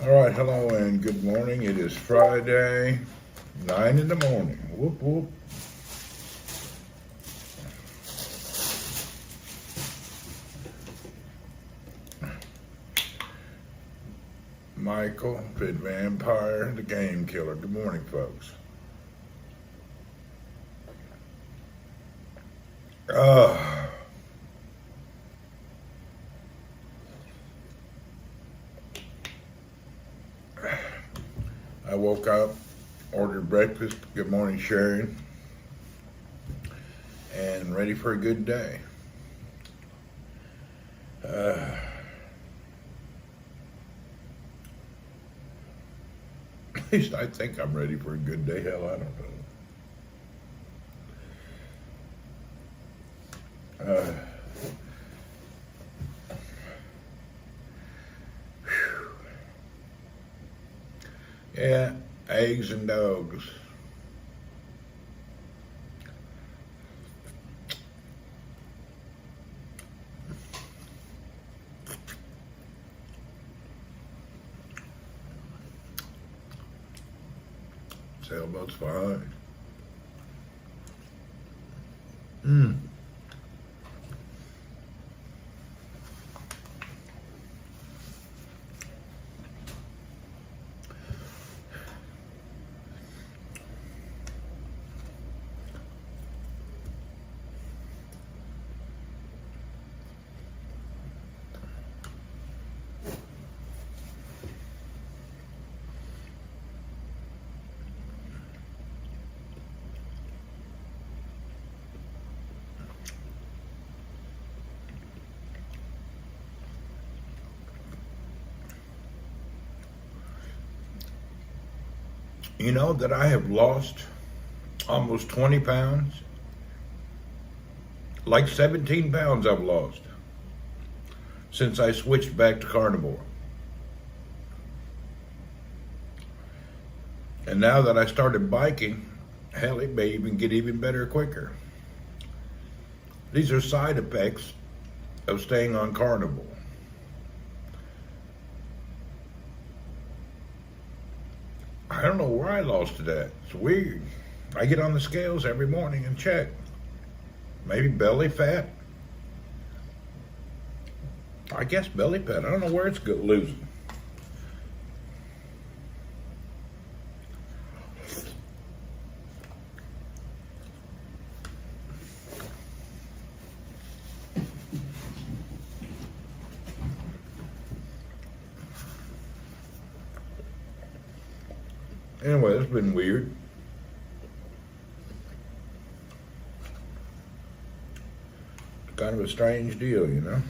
All right, hello and good morning. It is Friday, 9 in the morning. Whoop, whoop. Michael, Pit Vampire, the Game Killer. Good morning, folks. I woke up, ordered breakfast. Good morning, Sharon. And ready for a good day. At least I think I'm ready for a good day. Hell, I don't know. Yeah, eggs and dogs. Sailboat's fine. You know that I have lost almost 20 pounds? Like 17 pounds I've lost since I switched back to carnivore. And now that I started biking, hell, it may even get even better quicker. These are side effects of staying on carnivore. I don't know where I lost it at. It's weird. I get on the scales every morning and check. Maybe belly fat. I guess belly fat. I don't know where it's losing. Anyway, it's been weird. Kind of a strange deal, you know?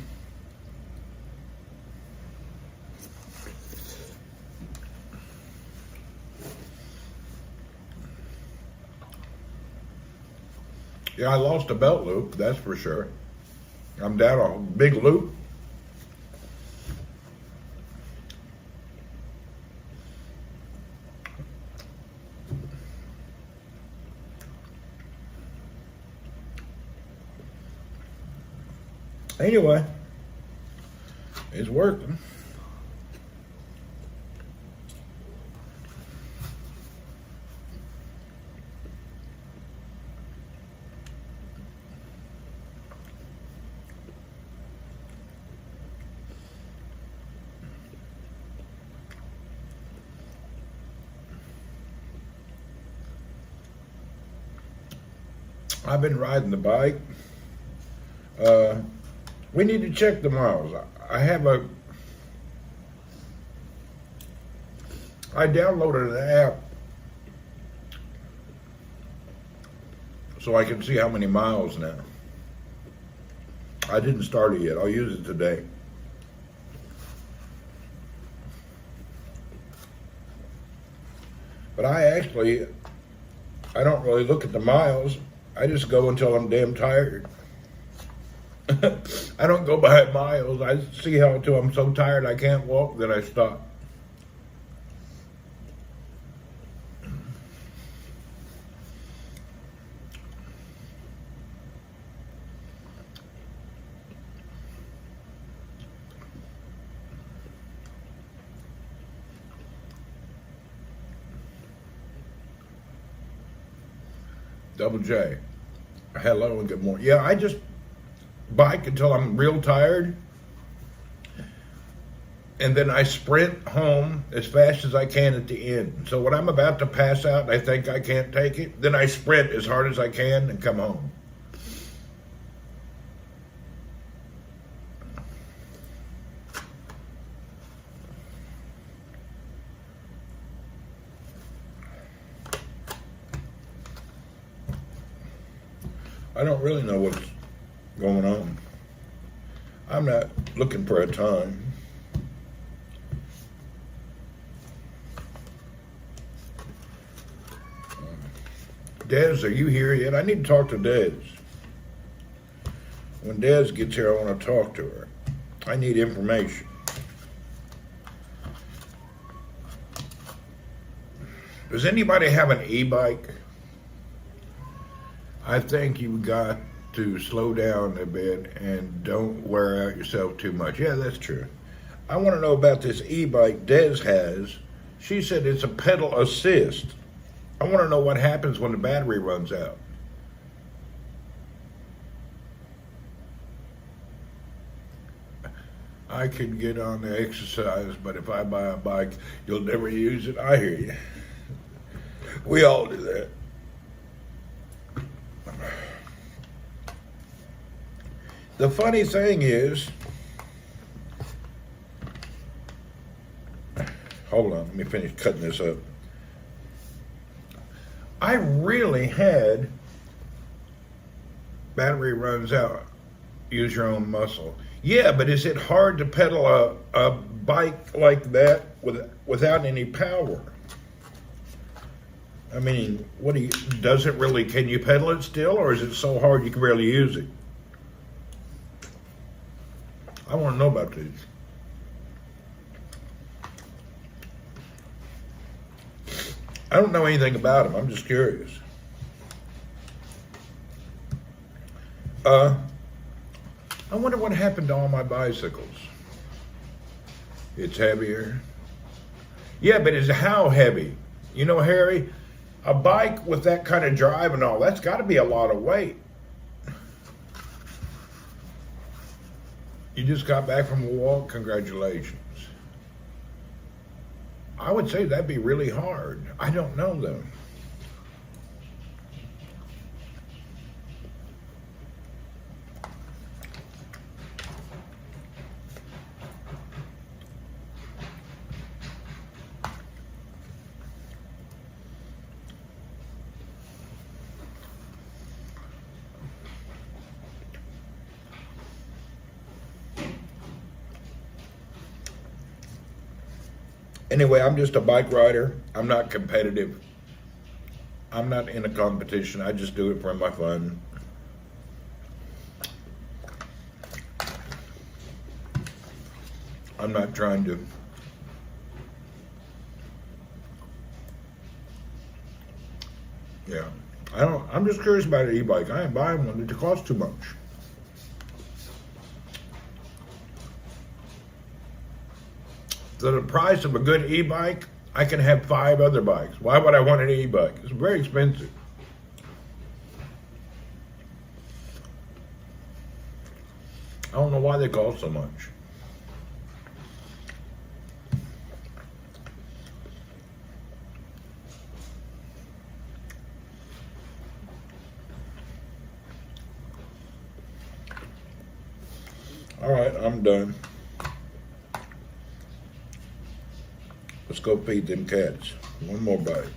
Yeah, I lost a belt loop, that's for sure. I'm down a big loop. Anyway, it's working. I've been riding the bike. We need to check the miles. I downloaded an app so I can see how many miles now. I didn't start it yet. I'll use it today. But I don't really look at the miles. I just go until I'm damn tired. I don't go by miles. I see how until I'm so tired I can't walk that I stop. Double J. Hello and good morning. Yeah, I just bike until I'm real tired, and then I sprint home as fast as I can at the end. So when I'm about to pass out and I think I can't take it, then I sprint as hard as I can and come home. I don't really know what's going on. I'm not looking for a time. Dez, are you here yet? I need to talk to Dez. When Dez gets here, I want to talk to her. I need information. Does anybody have an e-bike? I think you've got to slow down a bit and don't wear out yourself too much. Yeah, that's true. I want to know about this e-bike Des has. She said it's a pedal assist. I want to know what happens when the battery runs out. I could get on the exercise, but if I buy a bike, you'll never use it. I hear you. We all do that. The funny thing is, hold on, let me finish cutting this up. I really had battery runs out, use your own muscle. Yeah, but is it hard to pedal a bike like that without any power? I mean, does it really, can you pedal it still, or is it so hard you can barely use it? I want to know about these. I don't know anything about them. I'm just curious. I wonder what happened to all my bicycles. It's heavier. Yeah, but it's how heavy? You know, Harry, a bike with that kind of drive and all, that's got to be a lot of weight. You just got back from a walk? Congratulations. I would say that'd be really hard. I don't know, though. Anyway, I'm just a bike rider. I'm not competitive. I'm not in a competition. I just do it for my fun. I'm not trying to. Yeah. I'm just curious about an e-bike. I ain't buying one. It costs too much. For the price of a good e-bike, I can have 5 other bikes. Why would I want an e-bike? It's very expensive. I don't know why they cost so much. All right, I'm done. Let's go feed them cats. One more bite.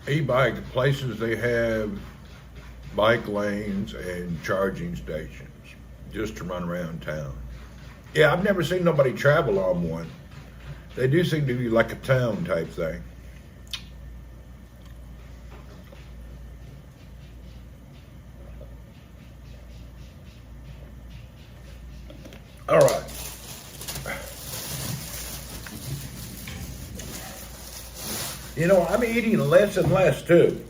E-bike places, they have bike lanes and charging stations just to run around town. Yeah, I've never seen nobody travel on one. They do seem to be like a town type thing. All right. You know, I'm eating less and less too.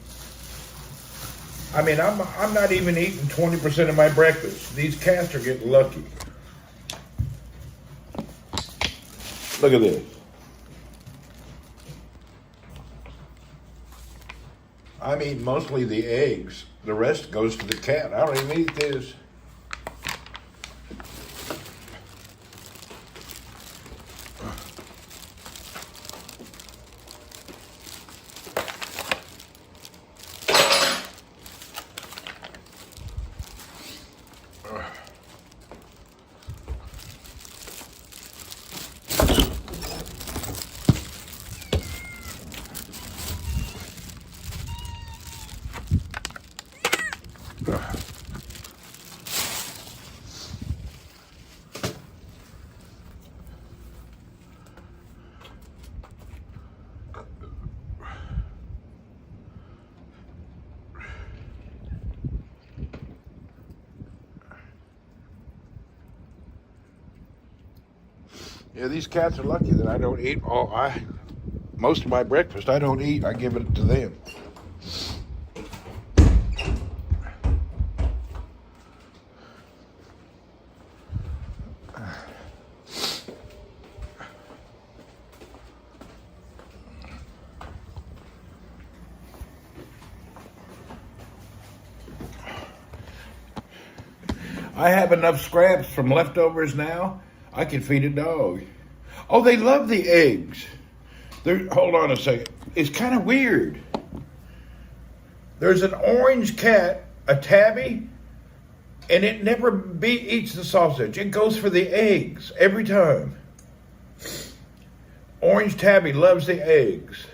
I mean, I'm not even eating 20% of my breakfast. These cats are getting lucky. Look at this. I'm eating mostly the eggs. The rest goes to the cat. I don't even eat this. Yeah, these cats are lucky that I don't eat most of my breakfast. I don't eat. I give it to them. I have enough scraps from leftovers now. I can feed a dog. Oh, they love the eggs. Hold on a second. It's kind of weird. There's an orange cat, a tabby, and it never eats the sausage. It goes for the eggs every time. Orange tabby loves the eggs.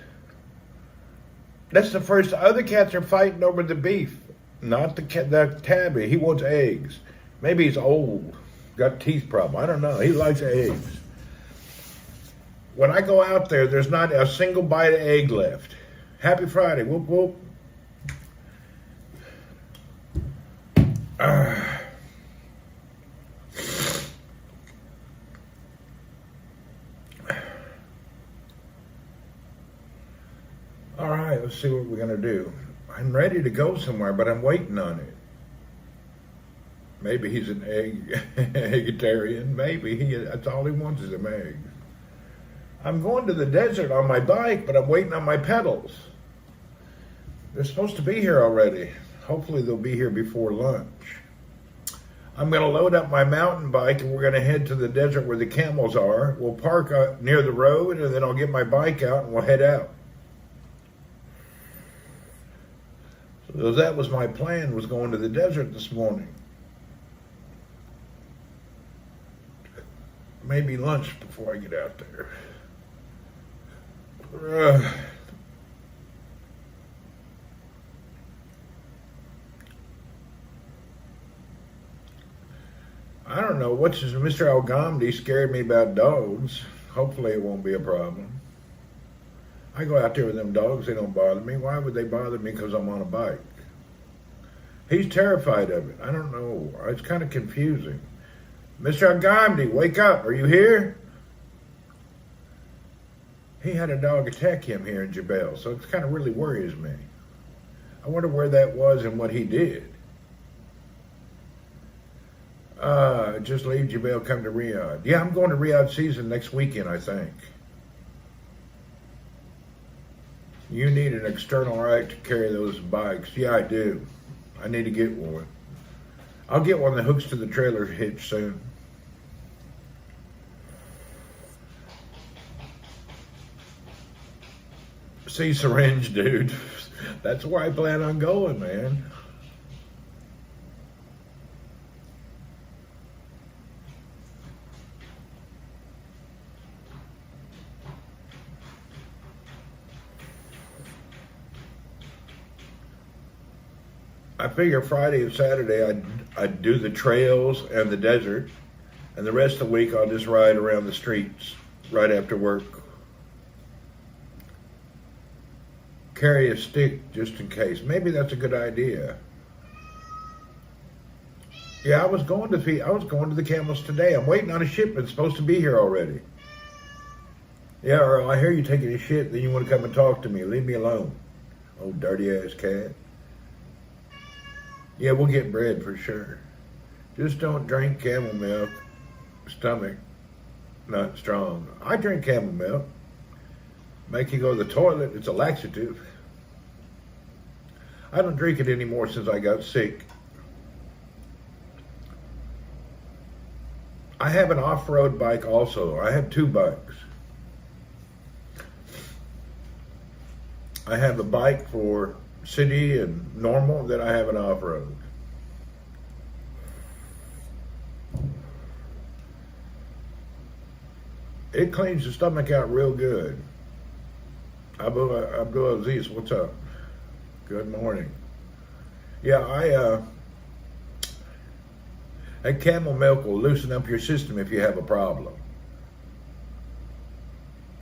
That's the first. The other cats are fighting over the beef, not the tabby. He wants eggs. Maybe he's old, got teeth problem. I don't know. He likes eggs. When I go out there, there's not a single bite of egg left. Happy Friday. Whoop, whoop. All right, let's see what we're going to do. I'm ready to go somewhere, but I'm waiting on it. Maybe he's an eggetarian. Maybe that's all he wants is an egg. I'm going to the desert on my bike, but I'm waiting on my pedals. They're supposed to be here already. Hopefully they'll be here before lunch. I'm going to load up my mountain bike and we're going to head to the desert where the camels are. We'll park near the road and then I'll get my bike out and we'll head out. So that was my plan, was going to the desert this morning. Maybe lunch before I get out there. I don't know. Mr. Al-Ghamdi scared me about dogs. Hopefully it won't be a problem. I go out there with them dogs. They don't bother me. Why would they bother me? Because I'm on a bike. He's terrified of it. I don't know. It's kind of confusing. Mr. Al-Ghamdi, wake up. Are you here? He had a dog attack him here in Jebel, so it kind of really worries me. I wonder where that was and what he did. Just leave Jebel, come to Riyadh. Yeah, I'm going to Riyadh season next weekend, I think. You need an external right to carry those bikes. Yeah, I do. I need to get one. I'll get one that hooks to the trailer hitch soon. See, syringe, dude. That's where I plan on going, man. I figure Friday and Saturday I'd do the trails and the desert, and the rest of the week I'll just ride around the streets right after work. Carry a stick just in case. Maybe that's a good idea. Yeah, I was going to the Camels today. I'm waiting on a shipment. It's supposed to be here already. Yeah, Earl, I hear you taking a shit, then you want to come and talk to me. Leave me alone. Oh, dirty ass cat. Yeah, we'll get bread for sure. Just don't drink camel milk. Stomach not strong. I drink camel milk. Make you go to the toilet. It's a laxative. I don't drink it anymore since I got sick. I have an off-road bike also. I have 2 bikes. I have a bike for city and normal, then I have an off-road. It cleans the stomach out real good. Abdul Aziz, what's up? Good morning. Yeah, that camel milk will loosen up your system if you have a problem.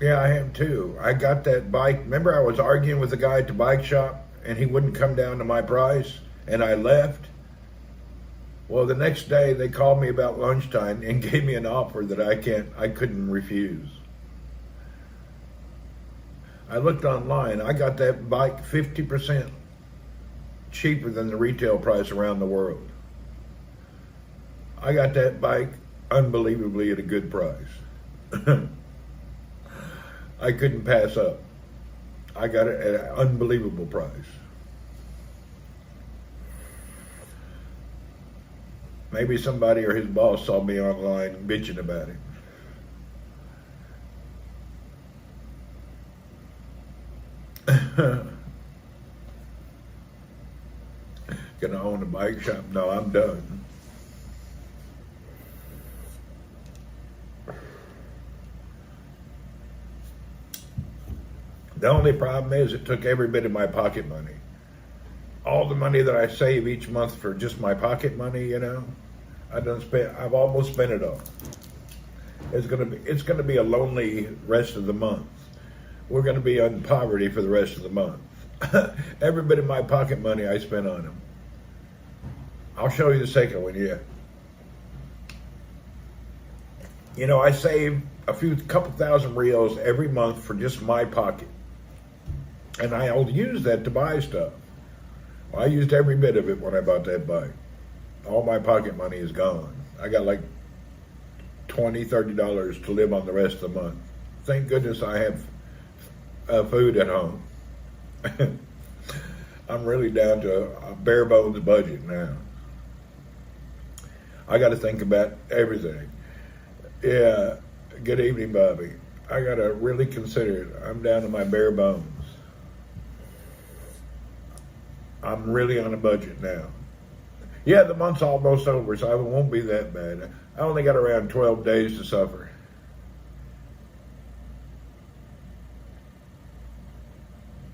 Yeah, I am too. I got that bike. Remember I was arguing with the guy at the bike shop and he wouldn't come down to my price and I left? Well, the next day they called me about lunchtime and gave me an offer that I couldn't refuse. I looked online. I got that bike 50% cheaper than the retail price around the world. I got that bike unbelievably at a good price. I couldn't pass up. I got it at an unbelievable price. Maybe somebody or his boss saw me online bitching about him. Gonna own a bike shop? No, I'm done. The only problem is it took every bit of my pocket money. All the money that I save each month for just my pocket money, you know, I've almost spent it all. It's gonna be a lonely rest of the month. We're gonna be in poverty for the rest of the month. Every bit of my pocket money I spent on them. I'll show you the second one, yeah. You know, I save a couple thousand reals every month for just my pocket. And I'll use that to buy stuff. Well, I used every bit of it when I bought that bike. All my pocket money is gone. I got like $20, $30 to live on the rest of the month. Thank goodness I have food at home. I'm really down to a bare bones budget now. I got to think about everything. Yeah, good evening, Bobby. I got to really consider it. I'm down to my bare bones. I'm really on a budget now. Yeah, the month's almost over, so it won't be that bad. I only got around 12 days to suffer.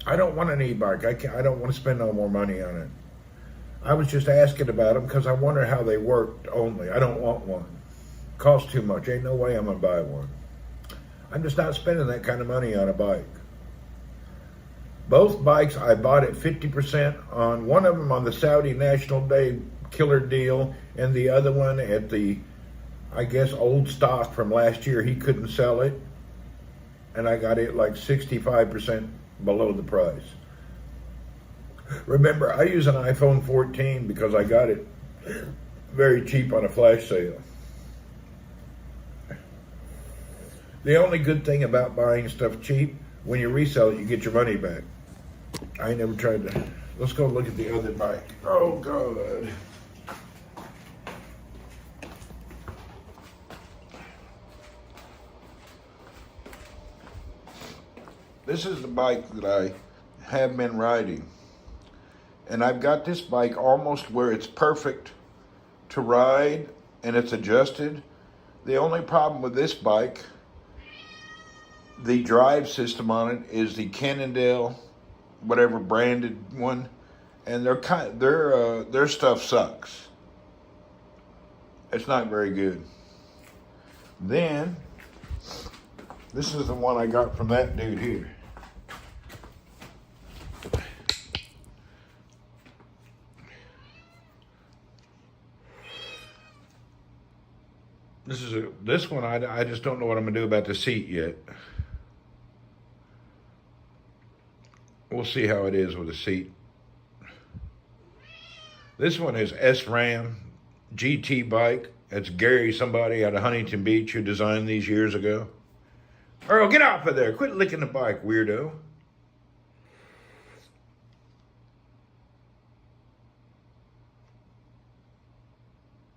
I don't want an e-bike. I don't want to spend no more money on it. I was just asking about them because I wonder how they worked only. I don't want one. Costs too much. Ain't no way I'm going to buy one. I'm just not spending that kind of money on a bike. Both bikes I bought at 50% on, one of them on the Saudi National Day killer deal, and the other one at the, I guess, old stock from last year. He couldn't sell it, and I got it like 65% below the price. Remember, I use an iPhone 14 because I got it very cheap on a flash sale. The only good thing about buying stuff cheap, when you resell it, you get your money back. I never tried to. Let's go look at the other bike. Oh, God. This is the bike that I have been riding. And I've got this bike almost where it's perfect to ride and it's adjusted. The only problem with this bike, the drive system on it is the Cannondale, whatever branded one, and their stuff sucks. It's not very good. Then this is the one I got from that dude here. This one I just don't know what I'm gonna do about the seat yet. We'll see how it is with the seat. This one is SRAM GT bike. That's Gary, somebody out of Huntington Beach who designed these years ago. Earl, get off of there. Quit licking the bike, weirdo.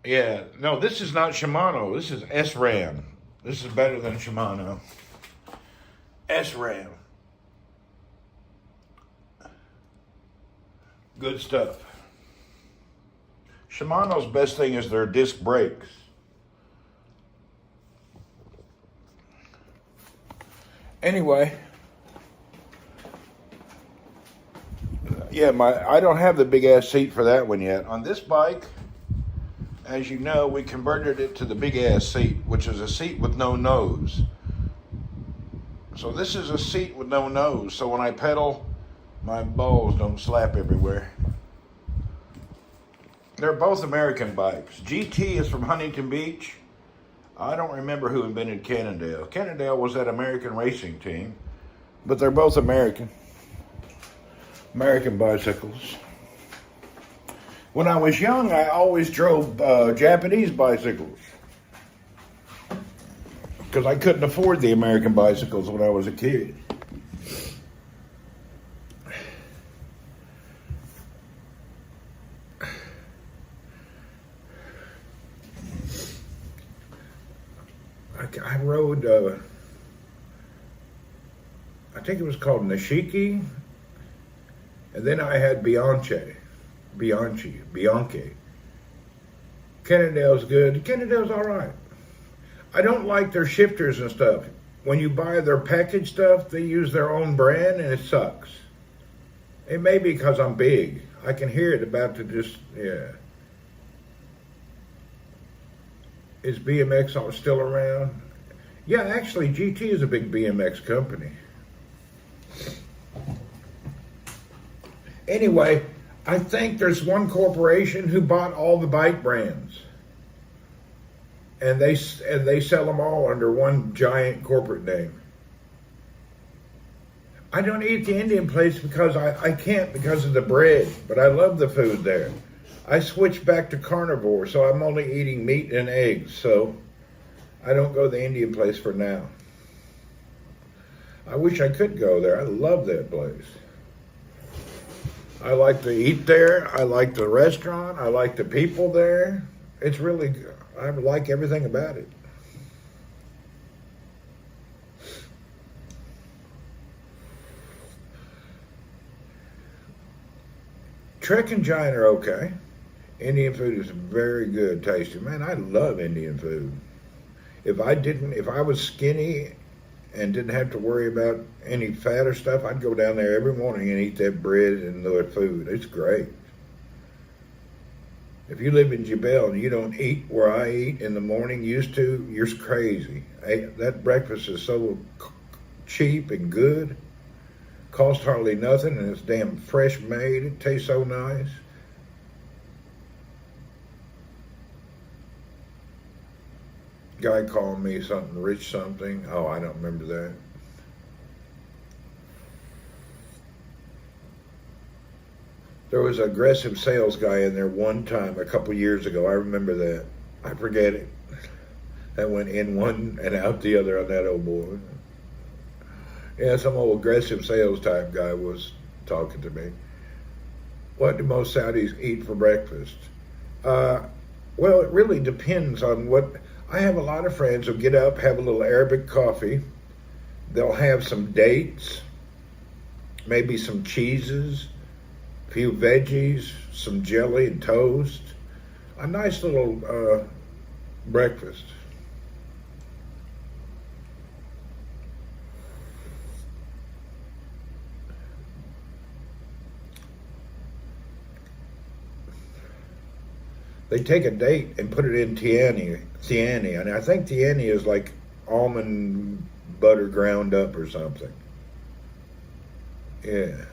Yeah, no, this is not Shimano. This is SRAM. This is better than Shimano. SRAM. Good stuff. Shimano's best thing is their disc brakes. Anyway, yeah, I don't have the big ass seat for that one yet. On this bike, as you know, we converted it to the big ass seat, which is a seat with no nose. So this is a seat with no nose. So when I pedal, my balls don't slap everywhere. They're both American bikes. GT is from Huntington Beach. I don't remember who invented Cannondale. Cannondale was that American racing team, but they're both American. American bicycles. When I was young, I always drove Japanese bicycles because I couldn't afford the American bicycles when I was a kid. I rode, I think it was called Nishiki, and then I had Bianchi. Cannondale's good. Cannondale's all right. I don't like their shifters and stuff. When you buy their package stuff, they use their own brand, and it sucks. It may be because I'm big. I can hear it about to just, yeah. Is BMX still around? Yeah, actually, GT is a big BMX company. Anyway, I think there's one corporation who bought all the bike brands, and they sell them all under one giant corporate name. I don't eat the Indian place because I can't because of the bread, but I love the food there. I switched back to carnivore, so I'm only eating meat and eggs, so I don't go to the Indian place for now. I wish I could go there. I love that place. I like to eat there. I like the restaurant. I like the people there. It's really good. I like everything about it. Trek and Giant are okay. Indian food is very good, tasty. Man, I love Indian food. If I was skinny and didn't have to worry about any fat or stuff, I'd go down there every morning and eat that bread and their food. It's great. If you live in Jebel and you don't eat where I eat in the morning, used to, you're crazy. That breakfast is so cheap and good. Costs hardly nothing, and it's damn fresh made. It tastes so nice. Guy called me something, rich something. Oh, I don't remember that. There was an aggressive sales guy in there one time a couple years ago. I remember that. I forget it. That went in one and out the other on that old boy. Yeah, some old aggressive sales type guy was talking to me. What do most Saudis eat for breakfast? Well, it really depends on what. I have a lot of friends who get up, have a little Arabic coffee. They'll have some dates, maybe some cheeses, a few veggies, some jelly and toast. A nice little breakfast. They take a date and put it in Tiani, and I think Tiani is like almond butter ground up or something. Yeah.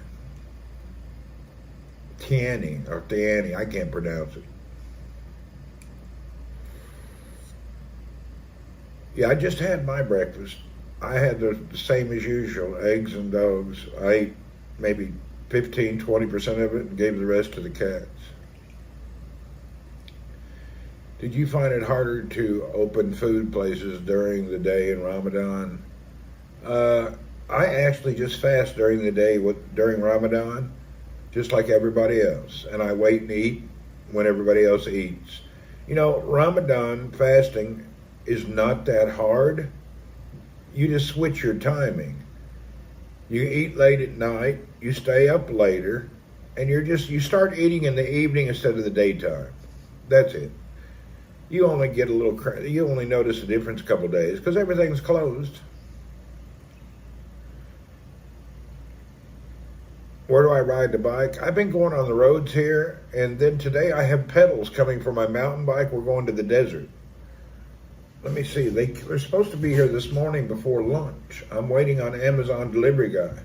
Tiani, I can't pronounce it. Yeah, I just had my breakfast. I had the same as usual, eggs and dogs. I ate maybe 15, 20% of it and gave the rest to the cats. Did you find it harder to open food places during the day in Ramadan? Uh, I actually just fast during the day during Ramadan, just like everybody else, and I wait and eat when everybody else eats. You know, Ramadan fasting is not that hard. You just switch your timing. You eat late at night, you stay up later, and you start eating in the evening instead of the daytime. That's it. You only notice a difference a couple days because everything's closed. Where do I ride the bike? I've been going on the roads here, and then today I have pedals coming for my mountain bike. We're going to the desert. Let me see. They're supposed to be here this morning before lunch. I'm waiting on Amazon delivery guy.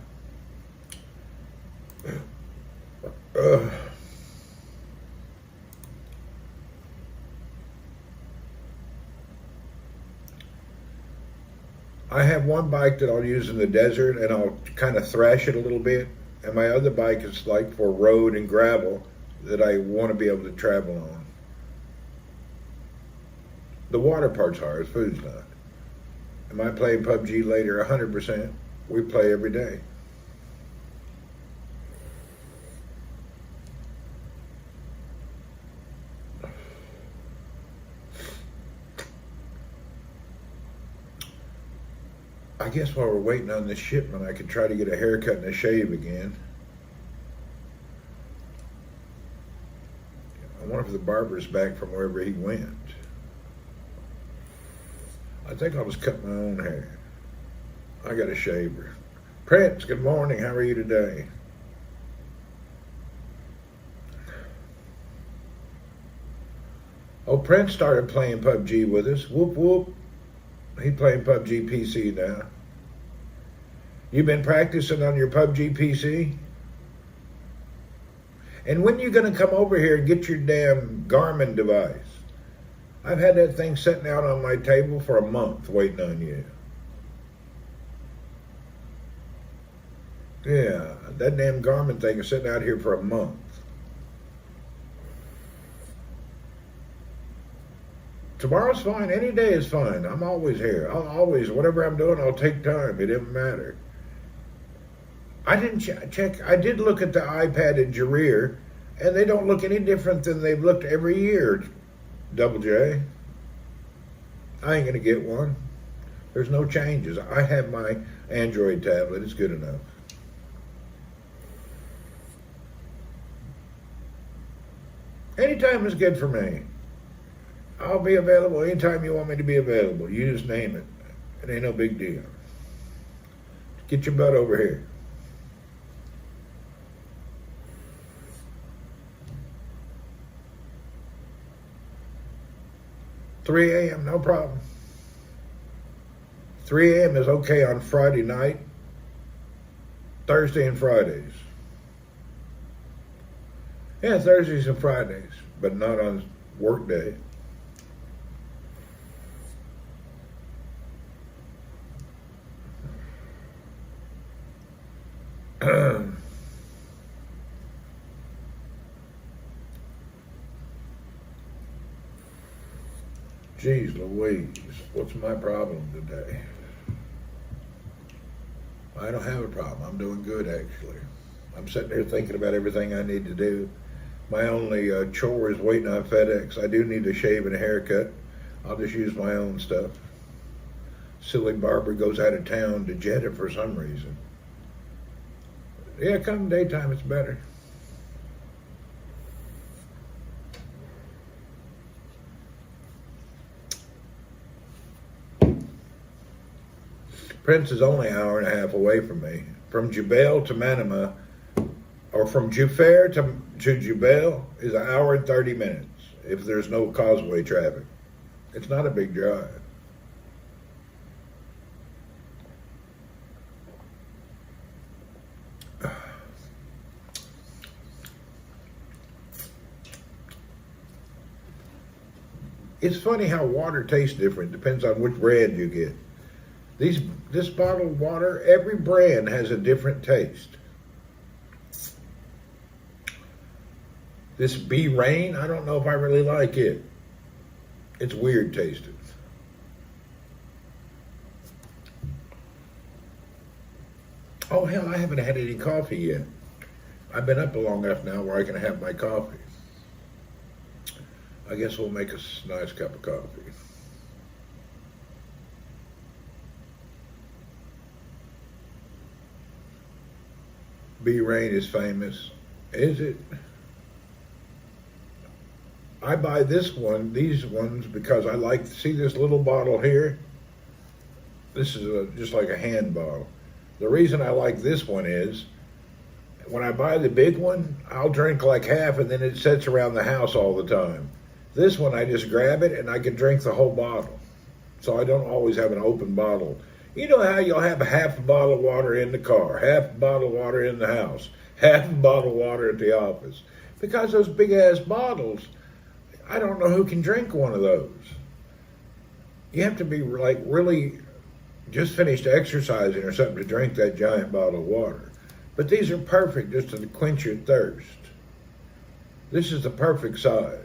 I have one bike that I'll use in the desert, and I'll kind of thrash it a little bit. And my other bike is like for road and gravel that I want to be able to travel on. The water part's hard, food's not. Am I playing PUBG later? 100%. We play every day. I guess while we're waiting on this shipment, I could try to get a haircut and a shave again. I wonder if the barber's back from wherever he went. I think I'll just cut my own hair. I got a shaver. Prince, good morning. How are you today? Oh, Prince started playing PUBG with us. Whoop, whoop. He's playing PUBG PC now. You been practicing on your PUBG PC? And when you going to come over here and get your damn Garmin device? I've had that thing sitting out on my table for a month waiting on you. Yeah, that damn Garmin thing is sitting out here for a month. Tomorrow's fine. Any day is fine. I'm always here. I'll always, whatever I'm doing, I'll take time. It doesn't matter. I didn't check. I did look at the iPad in Jareer, and they don't look any different than they've looked every year, Double J. I ain't going to get one. There's no changes. I have my Android tablet. It's good enough. Anytime is good for me. I'll be available anytime you want me to be available. You just name it. It ain't no big deal. Get your butt over here. $3 a.m., no problem. 3 a.m. is okay on Friday night, Thursday and Fridays. Yeah, Thursdays and Fridays, but not on work day. Jeez Louise, what's my problem today? I don't have a problem. I'm doing good, actually. I'm sitting there thinking about everything I need to do. My only chore is waiting on FedEx. I do need a shave and a haircut. I'll just use my own stuff. Silly barber goes out of town to Jeddah for some reason. Yeah, come daytime, it's better. Prince is only an hour and a half away from me. From Jubail to Manama, or from Jufair to Jubail is an hour and 30 minutes if there's no causeway traffic. It's not a big drive. It's funny how water tastes different. Depends on which brand you get. This bottled water, every brand has a different taste. This Bee Rain, I don't know if I really like it. It's weird tasting. Oh hell, I haven't had any coffee yet. I've been up long enough now where I can have my coffee. I guess we'll make a nice cup of coffee. Bee Rain is famous. Is it? I buy these ones, because I like, see this little bottle here? This is just like a hand bottle. The reason I like this one is, when I buy the big one, I'll drink like half and then it sits around the house all the time. This one, I just grab it and I can drink the whole bottle. So I don't always have an open bottle. You know how you'll have half a bottle of water in the car, half a bottle of water in the house, half a bottle of water at the office. Because those big ass bottles, I don't know who can drink one of those. You have to be like really just finished exercising or something to drink that giant bottle of water. But these are perfect just to quench your thirst. This is the perfect size.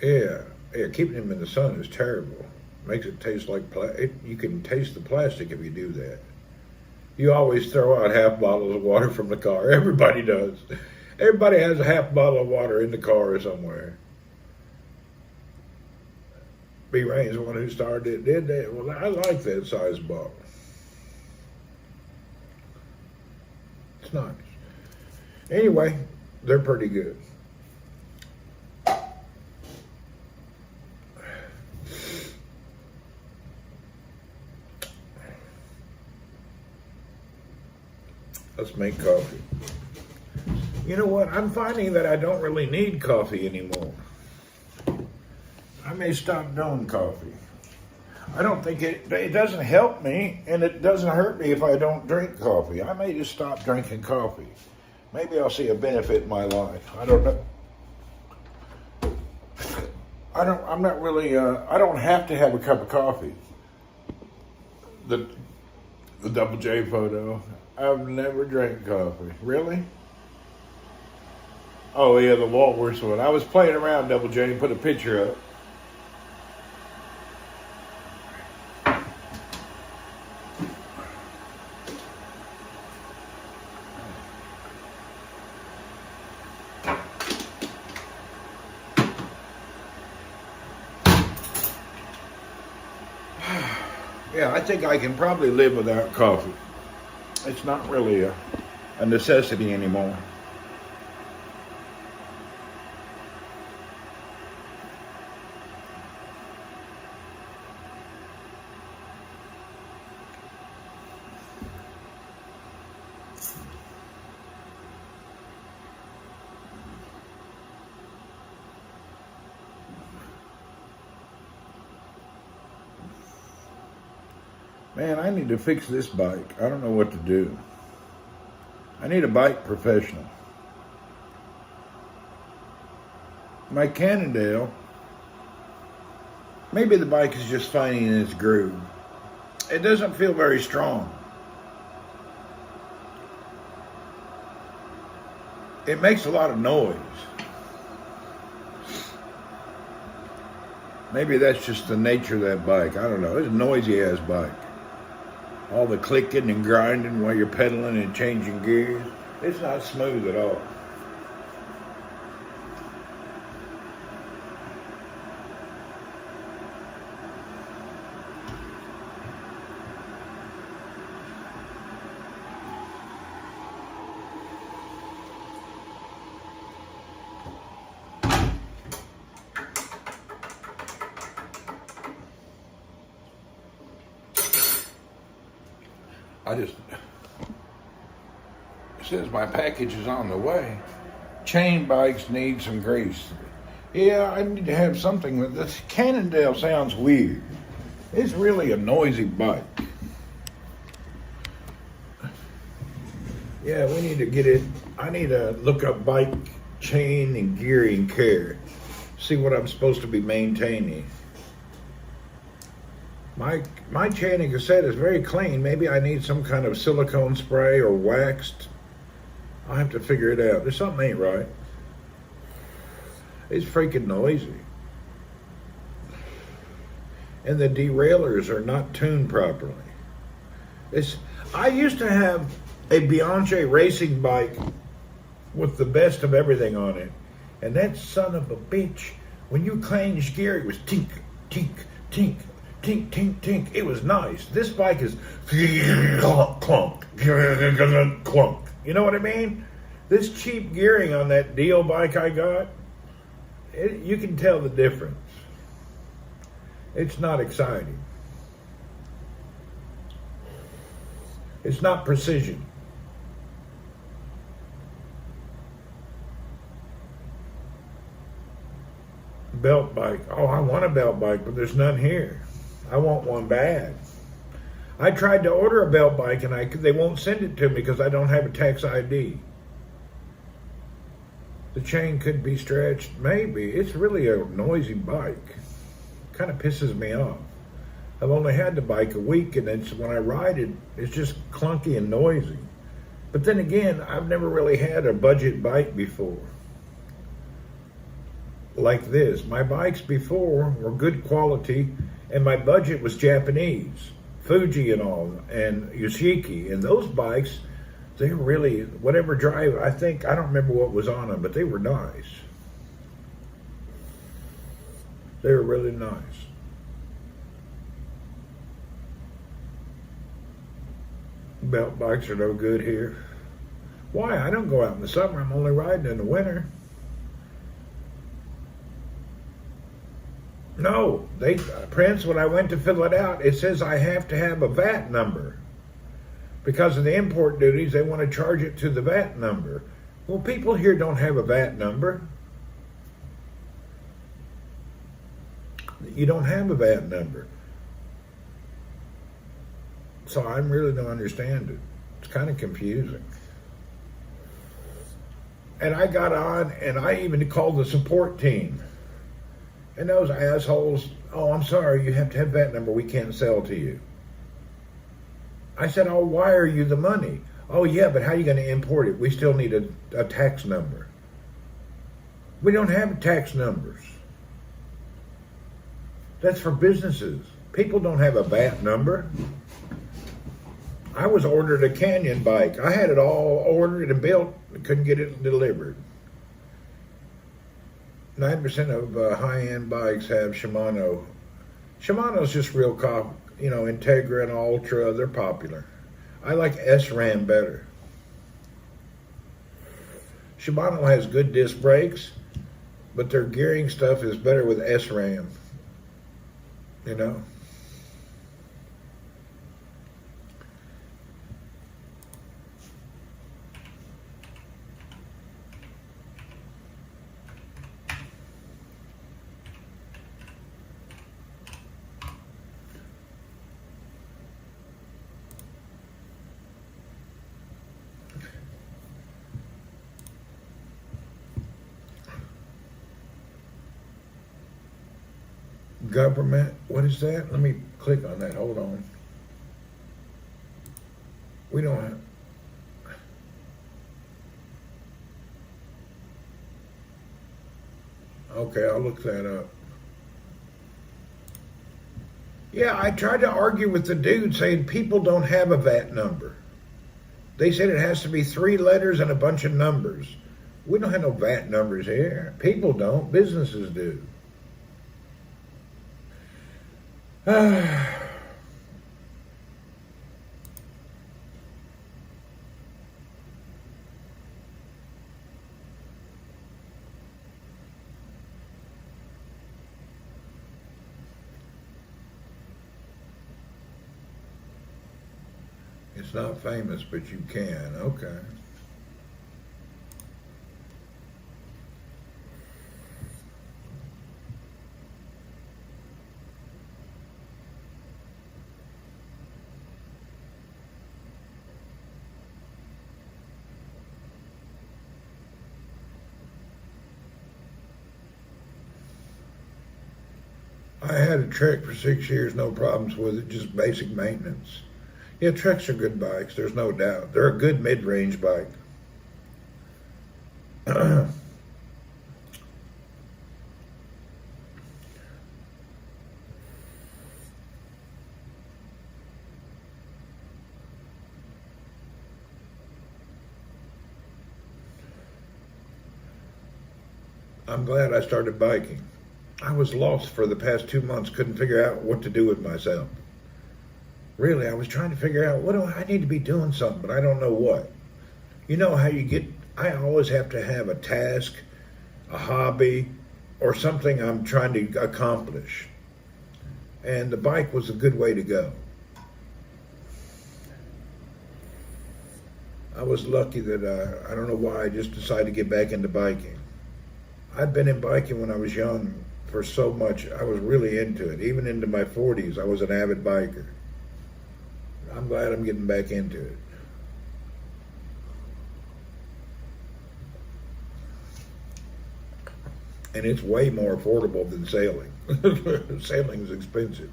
Yeah, keeping them in the sun is terrible. Makes it taste like you can taste the plastic if you do that. You always throw out half bottles of water from the car. Everybody does. Everybody has a half bottle of water in the car or somewhere. B. Rain's the one who started it, did that. Well, I like that size bottle. It's nice. Anyway, they're pretty good. Let's make coffee. You know what? I'm finding that I don't really need coffee anymore. I may stop doing coffee. I don't think it doesn't help me, and it doesn't hurt me if I don't drink coffee. I may just stop drinking coffee. Maybe I'll see a benefit in my life. I don't know. I'm not really, I don't have to have a cup of coffee. The Double J photo. I've never drank coffee. Really? Oh yeah, the Walworth one. I was playing around, Double J, and put a picture up. Yeah, I think I can probably live without coffee. It's not really a necessity anymore. Man, I need to fix this bike. I don't know what to do. I need a bike professional. My Cannondale, maybe the bike is just finding its groove. It doesn't feel very strong. It makes a lot of noise. Maybe that's just the nature of that bike. I don't know. It's a noisy ass bike. All the clicking and grinding while you're pedaling and changing gears. It's not smooth at all. It says my package is on the way. Chain bikes need some grease. Yeah, I need to have something with this. Cannondale sounds weird. It's really a noisy bike. Yeah, we need to get it. I need to look up bike chain and gearing care. See what I'm supposed to be maintaining. My chain and cassette is very clean. Maybe I need some kind of silicone spray or waxed. I'll have to figure it out. There's something ain't right. It's freaking noisy. And the derailleurs are not tuned properly. I used to have a Bianchi racing bike with the best of everything on it. And that son of a bitch, when you changed gear, it was tink, tink, tink, tink, tink, tink. It was nice. This bike is clunk, clunk. You know what I mean? This cheap gearing on that deal bike I got, you can tell the difference. It's not exciting. It's not precision. Belt bike. Oh, I want a belt bike, but there's none here. I want one bad. I tried to order a belt bike and they won't send it to me because I don't have a tax ID. The chain could be stretched. Maybe. It's really a noisy bike. Kind of pisses me off. I've only had the bike a week, and when I ride it, it's just clunky and noisy. But then again, I've never really had a budget bike before. Like this. My bikes before were good quality, and my budget was Japanese. Fuji and all, and Yoshiki. And those bikes, they really, whatever drive, I don't remember what was on them, but they were nice. They were really nice. Belt bikes are no good here. Why? I don't go out in the summer. I'm only riding in the winter. No, Prince, when I went to fill it out, it says I have to have a VAT number. Because of the import duties, they want to charge it to the VAT number. Well, people here don't have a VAT number. You don't have a VAT number. So I really don't understand it. It's kind of confusing. And I got on, and I even called the support team. And those assholes, oh, I'm sorry, you have to have that number. We can't sell to you. I said, I'll wire you the money. Oh, yeah, but how are you going to import it? We still need a tax number. We don't have tax numbers. That's for businesses. People don't have a VAT number. I was ordered a Canyon bike. I had it all ordered and built. Couldn't get it delivered. 9% of high-end bikes have Shimano. Shimano's just real Integra and Ultra, they're popular. I like SRAM better. Shimano has good disc brakes, but their gearing stuff is better with SRAM. You know? Government, what is that? Let me click on that. Hold on. We don't have. Okay, I'll look that up. Yeah, I tried to argue with the dude saying people don't have a VAT number. They said it has to be 3 letters and a bunch of numbers. We don't have no VAT numbers here. People don't. Businesses do. It's not famous, but you can. Okay. I had a Trek for 6 years, no problems with it, just basic maintenance. Yeah, Treks are good bikes, there's no doubt. They're a good mid-range bike. I'm glad I started biking. I was lost for the past 2 months, couldn't figure out what to do with myself. Really, I was trying to figure out what do I need to be doing something, but I don't know what. You know how you get, I always have to have a task, a hobby, or something I'm trying to accomplish. And the bike was a good way to go. I was lucky that I don't know why I just decided to get back into biking. I'd been in biking when I was young for so much. I was really into it. Even into my 40s, I was an avid biker. I'm glad I'm getting back into it. And it's way more affordable than sailing. Sailing is expensive.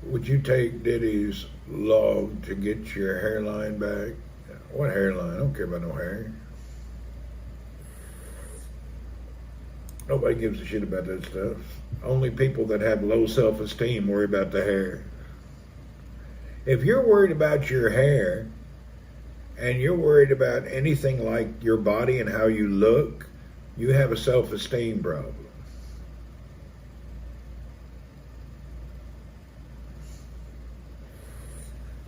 Would you take Diddy's log to get your hairline back? What hairline? I don't care about no hair. Nobody gives a shit about that stuff. Only people that have low self-esteem worry about the hair. If you're worried about your hair and you're worried about anything like your body and how you look, you have a self-esteem problem.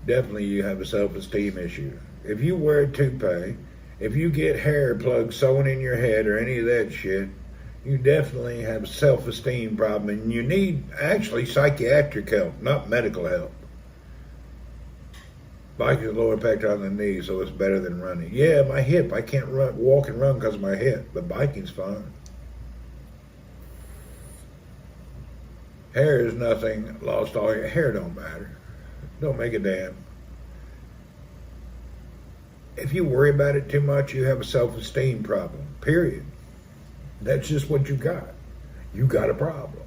Definitely you have a self-esteem issue. If you wear a toupee, if you get hair plugs sewn in your head or any of that shit, you definitely have a self-esteem problem, and you need actually psychiatric help, not medical help. Biking is low impact on the knee, so it's better than running. Yeah, my hip, I can't walk and run because of my hip, but biking's fine. Hair is nothing, lost all your hair, don't matter. Don't make a damn. If you worry about it too much, you have a self-esteem problem, period. That's just what you got. You got a problem.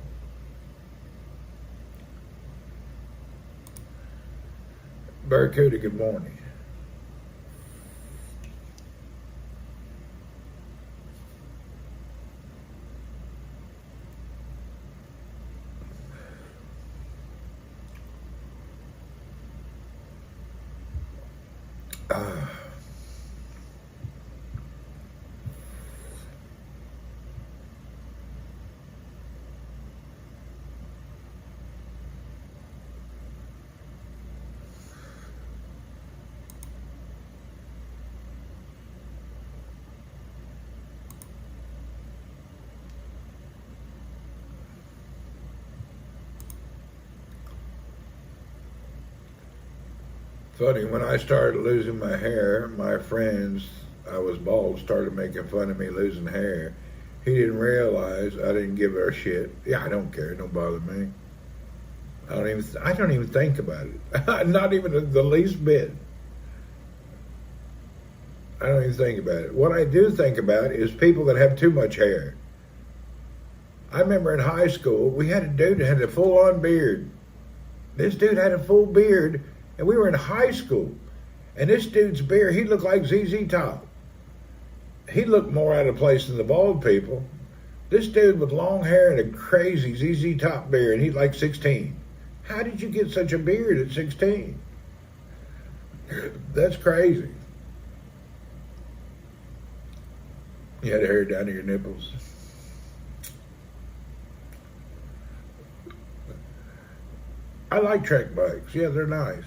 Barracuda, good morning. Funny, when I started losing my hair, my friends, I was bald, started making fun of me losing hair. He didn't realize I didn't give her a shit. Yeah, I don't care. It don't bother me. I don't even think about it. Not even the least bit. I don't even think about it. What I do think about is people that have too much hair. I remember in high school, we had a dude that had a full-on beard. This dude had a full beard, and we were in high school. And this dude's beard, he looked like ZZ Top. He looked more out of place than the bald people. This dude with long hair and a crazy ZZ Top beard, and he's like 16. How did you get such a beard at 16? That's crazy. You had hair down to your nipples. I like Trek bikes. Yeah, they're nice.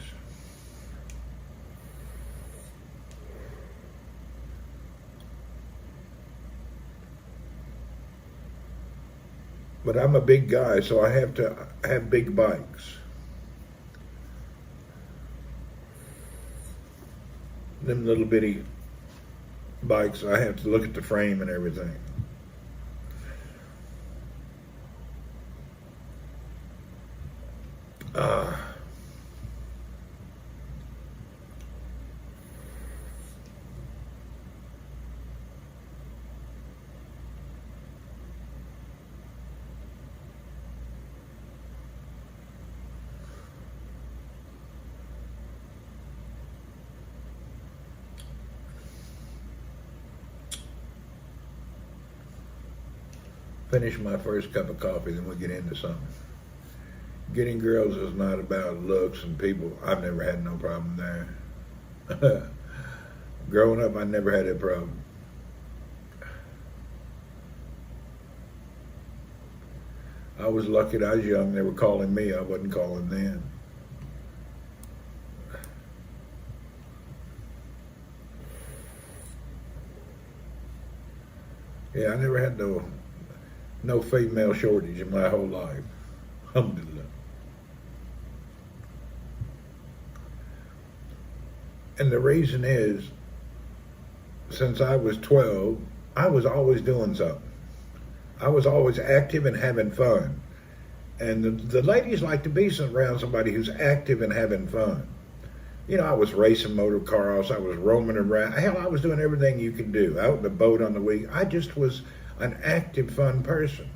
But I'm a big guy, so I have to have big bikes. Them little bitty bikes, I have to look at the frame and everything. Finish my first cup of coffee, then we'll get into something. Getting girls is not about looks and people. I've never had no problem there. Growing up, I never had a problem. I was lucky that I was young. They were calling me. I wasn't calling them. Yeah, I never had no female shortage in my whole life. Alhamdulillah. And the reason is, since I was 12, I was always doing something. I was always active and having fun. And the ladies like to be around somebody who's active and having fun. You know, I was racing motor cars. I was roaming around. Hell, I was doing everything you could do. Out in the boat on the week. I just was an active, fun person.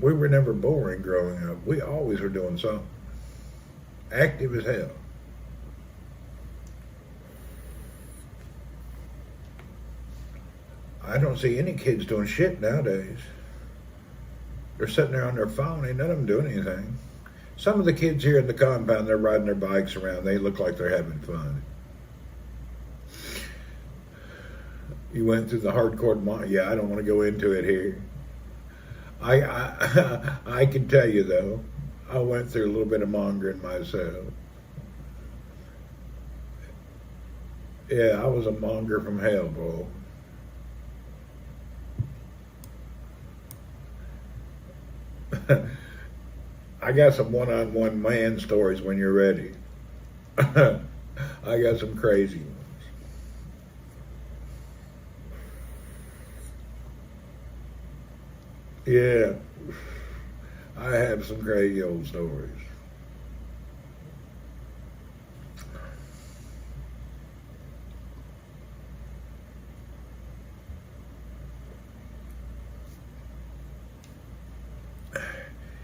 We were never boring growing up. We always were doing something. Active as hell. I don't see any kids doing shit nowadays. They're sitting there on their phone. Ain't none of them doing anything. Some of the kids here in the compound, they're riding their bikes around. They look like they're having fun. You went through the hardcore. Yeah, I don't want to go into it here. I can tell you though, I went through a little bit of mongering myself. Yeah, I was a monger from hell, bro. I got some one-on-one man stories when you're ready. I got some crazy ones. Yeah, I have some crazy old stories.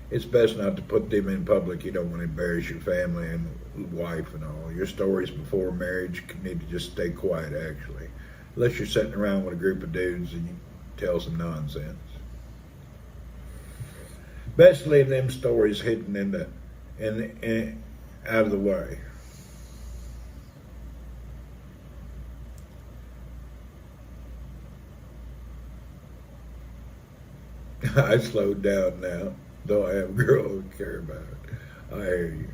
It's best not to put them in public. You don't want to embarrass your family and wife and all. Your stories before marriage need to just stay quiet, actually. Unless you're sitting around with a group of dudes and you tell some nonsense. Best leave them stories hidden in out of the way. I slowed down now, though I have a girl who care about it. I hear you.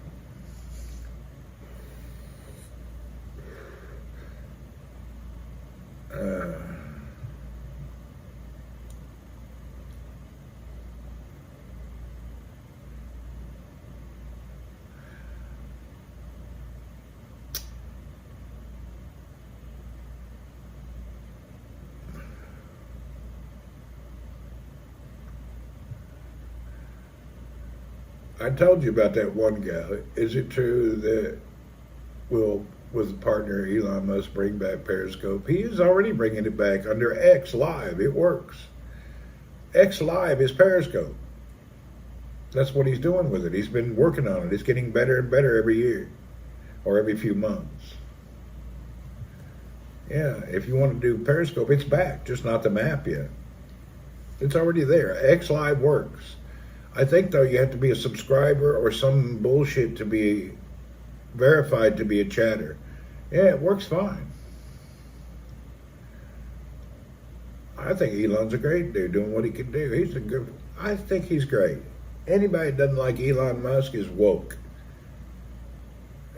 I told you about that one guy. Is it true that with a partner Elon Musk bring back Periscope? He is already bringing it back under X Live. It works. X Live is Periscope. That's what he's doing with it. He's been working on it. It's getting better and better every year or every few months. Yeah, if you want to do Periscope, it's back, just not the map yet. It's already there. X Live works. I think, though, you have to be a subscriber or some bullshit to be verified to be a chatter. Yeah, it works fine. I think Elon's a great dude doing what he can do. I think he's great. Anybody that doesn't like Elon Musk is woke.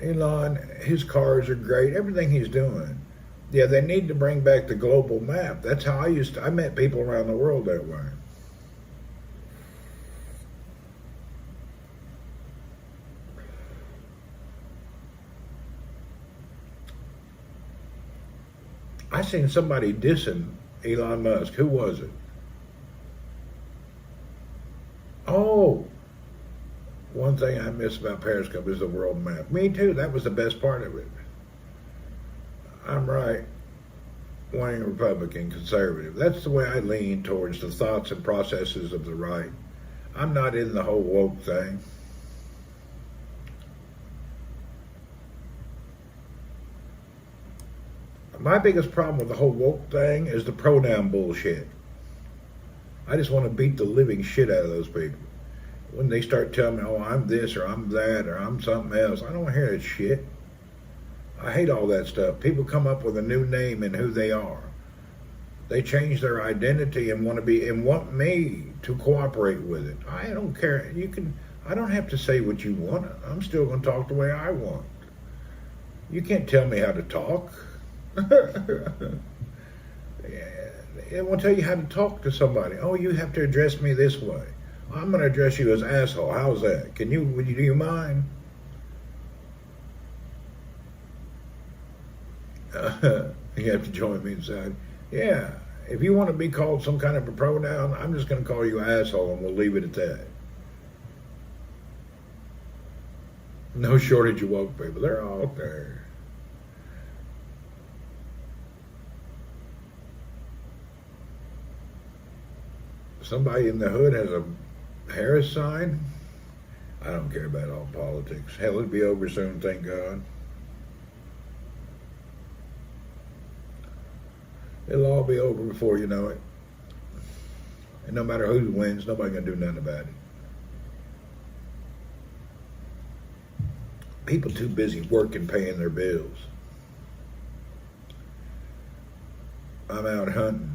Elon, his cars are great. Everything he's doing. Yeah, they need to bring back the global map. That's how I met people around the world that way. I seen somebody dissing Elon Musk. Who was it? Oh, one thing I miss about Periscope is the world map. Me too. That was the best part of it. I'm right. Wing Republican, conservative. That's the way I lean towards the thoughts and processes of the right. I'm not in the whole woke thing. my biggest problem with the whole woke thing is the pronoun bullshit. I just want to beat the living shit out of those people. When they start telling me, oh, I'm this or I'm that or I'm something else, I don't want to hear that shit. I hate all that stuff. People come up with a new name and who they are. They change their identity and want me to cooperate with it. I don't care. I don't have to say what you want. I'm still going to talk the way I want. You can't tell me how to talk. It won't tell you how to talk to somebody. Oh, you have to address me this way. I'm going to address you as asshole. How's that? Do you mind? You have to join me inside. Yeah, if you want to be called some kind of a pronoun, I'm just going to call you asshole and we'll leave it at that. No shortage of woke people. They're all there. Somebody in the hood has a Harris sign. I don't care about all politics. Hell, it'll be over soon, thank God. It'll all be over before you know it. And no matter who wins, nobody gonna do nothing about it. People too busy working, paying their bills. I'm out hunting.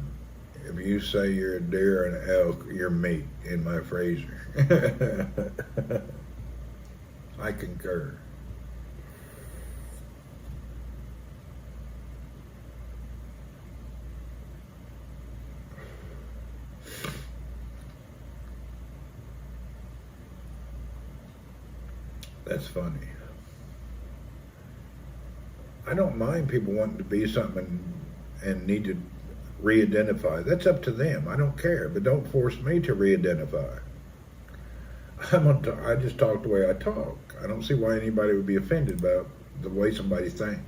If you say you're a deer and an elk, you're meat in my freezer. I concur. That's funny. I don't mind people wanting to be something and need to re-identify. That's up to them. I don't care, but don't force me to re-identify. I just talk the way I talk. I don't see why anybody would be offended about the way somebody thinks.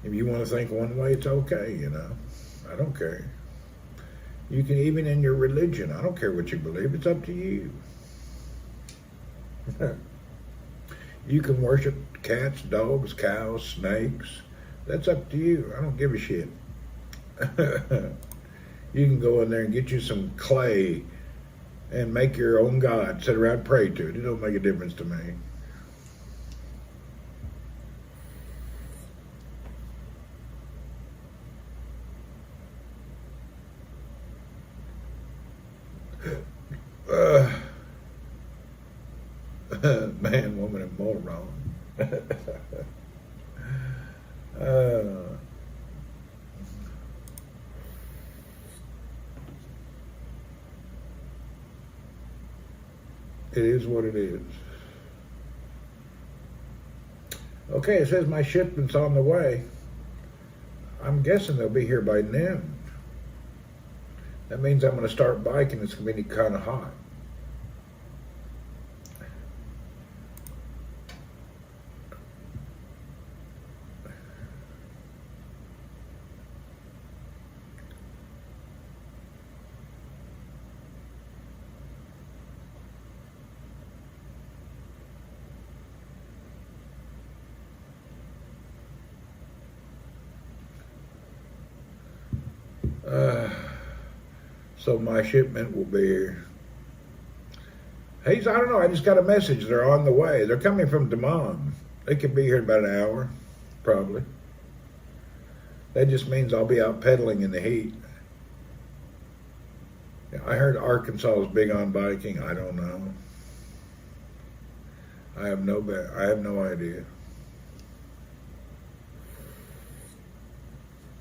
If you want to think one way, it's okay, you know. I don't care. You can, even in your religion, I don't care what you believe. It's up to you. You can worship cats, dogs, cows, snakes. That's up to you. I don't give a shit. You can go in there and get you some clay and make your own God, sit around and pray to it. It don't make a difference to me. Man, woman, and moron. It is what it is. Okay, it says my shipment's on the way. I'm guessing they'll be here by noon. That means I'm going to start biking. It's going to be kind of hot. So my shipment will be here. Hey, I don't know. I just got a message. They're on the way. They're coming from Des Moines. They could be here in about an hour, probably. That just means I'll be out pedaling in the heat. I heard Arkansas is big on biking. I don't know. I have no idea.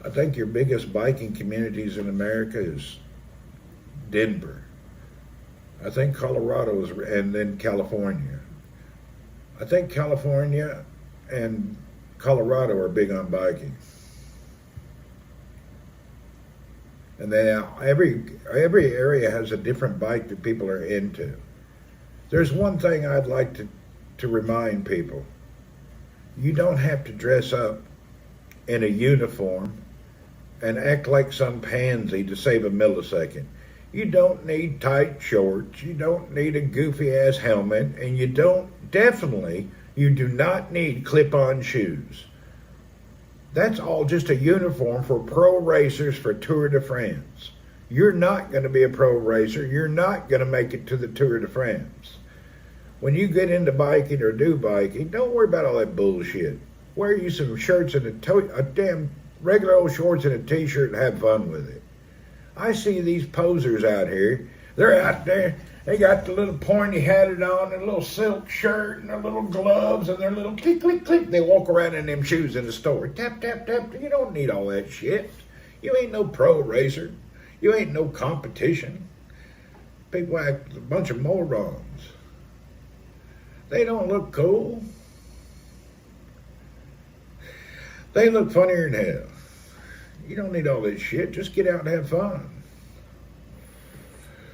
I think your biggest biking communities in America is Denver. I think Colorado is, and then California. I think California and Colorado are big on biking. And then every area has a different bike that people are into. There's one thing I'd like to remind people. You don't have to dress up in a uniform and act like some pansy to save a millisecond. You don't need tight shorts. You don't need a goofy-ass helmet. And you do not need clip-on shoes. That's all just a uniform for pro racers for Tour de France. You're not going to be a pro racer. You're not going to make it to the Tour de France. When you get into biking or do biking, don't worry about all that bullshit. Wear you some shirts and a damn regular old shorts and a t-shirt and have fun with it. I see these posers out here. They're out there. They got the little pointy hatted on, and a little silk shirt, and their little gloves, and their little click, click, click. They walk around in them shoes in the store. Tap, tap, tap. You don't need all that shit. You ain't no pro racer. You ain't no competition. People act a bunch of morons. They don't look cool. They look funnier than hell. You don't need all this shit. Just get out and have fun.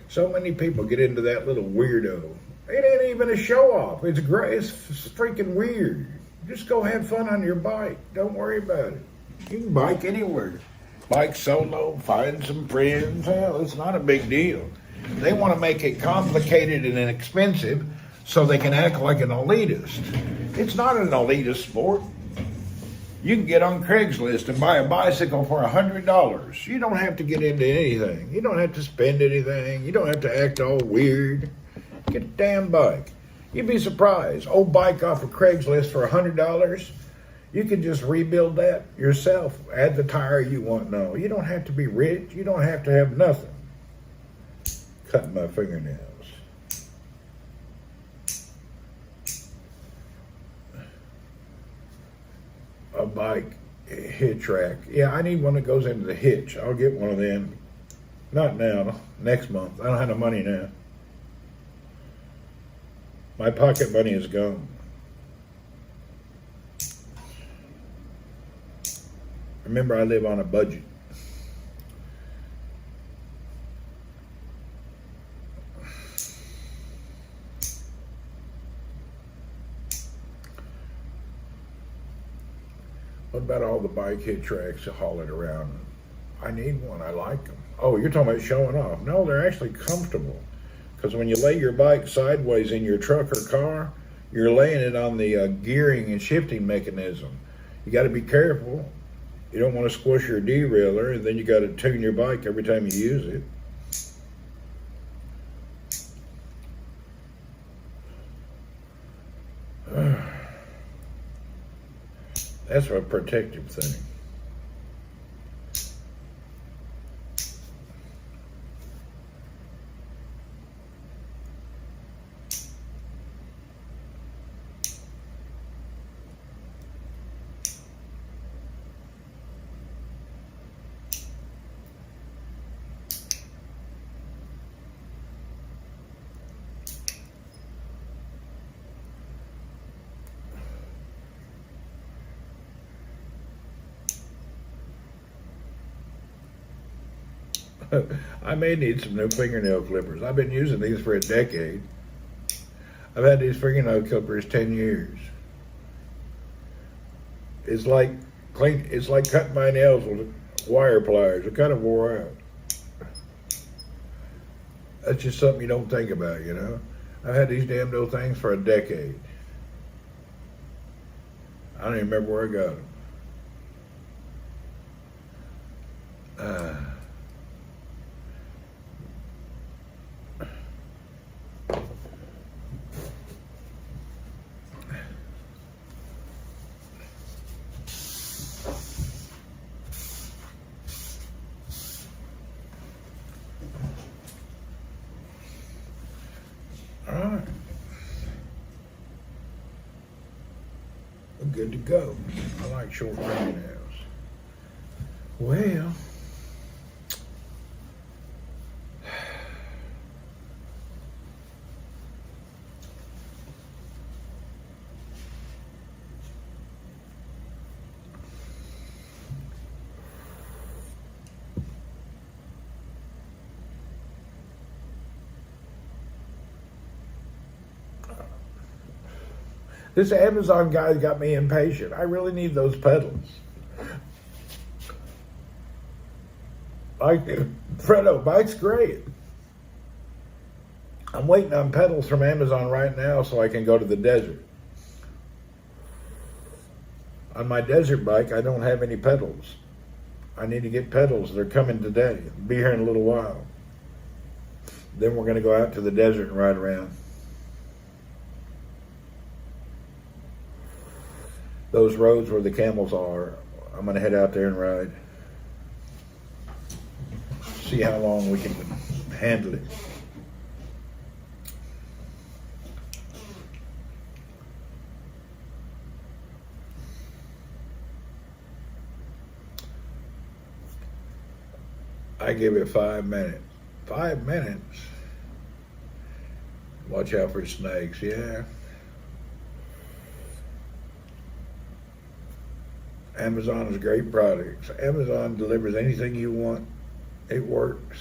So many people get into that little weirdo. It ain't even a show off. It's great. It's freaking weird. Just go have fun on your bike. Don't worry about it. You can bike anywhere. Bike solo, find some friends. Hell, it's not a big deal. They want to make it complicated and expensive so they can act like an elitist. It's not an elitist sport. You can get on Craigslist and buy a bicycle for $100. You don't have to get into anything. You don't have to spend anything. You don't have to act all weird. Get a damn bike. You'd be surprised. Old bike off of Craigslist for $100. You can just rebuild that yourself. Add the tire you want. No, you don't have to be rich. You don't have to have nothing. Cutting my fingernails. A bike hitch rack. Yeah, I need one that goes into the hitch. I'll get one of them. Not now. Next month. I don't have no money now. My pocket money is gone. Remember, I live on a budget. What about all the bike hitch racks to haul it around? I need one. I like them. Oh, you're talking about showing off. No, they're actually comfortable. Because when you lay your bike sideways in your truck or car, you're laying it on the gearing and shifting mechanism. You got to be careful. You don't want to squish your derailleur, and then you got to tune your bike every time you use it. That's a protective thing. I may need some new fingernail clippers. I've been using these for a decade. I've had these fingernail clippers 10 years. It's like cutting my nails with wire pliers. They're kind of wore out. That's just something you don't think about, you know. I've had these damn little things for a decade. I don't even remember where I got them. All right. We're good to go. I like short fingernails. Well, this Amazon guy got me impatient. I really need those pedals. Like, Fredo, bike's great. I'm waiting on pedals from Amazon right now so I can go to the desert. On my desert bike, I don't have any pedals. I need to get pedals. They're coming today. Be here in a little while. Then we're going to go out to the desert and ride around. Those roads where the camels are, I'm going to head out there and ride. See how long we can handle it. I give it 5 minutes. 5 minutes? Watch out for snakes, yeah. Amazon is a great product. Amazon delivers anything you want. It works.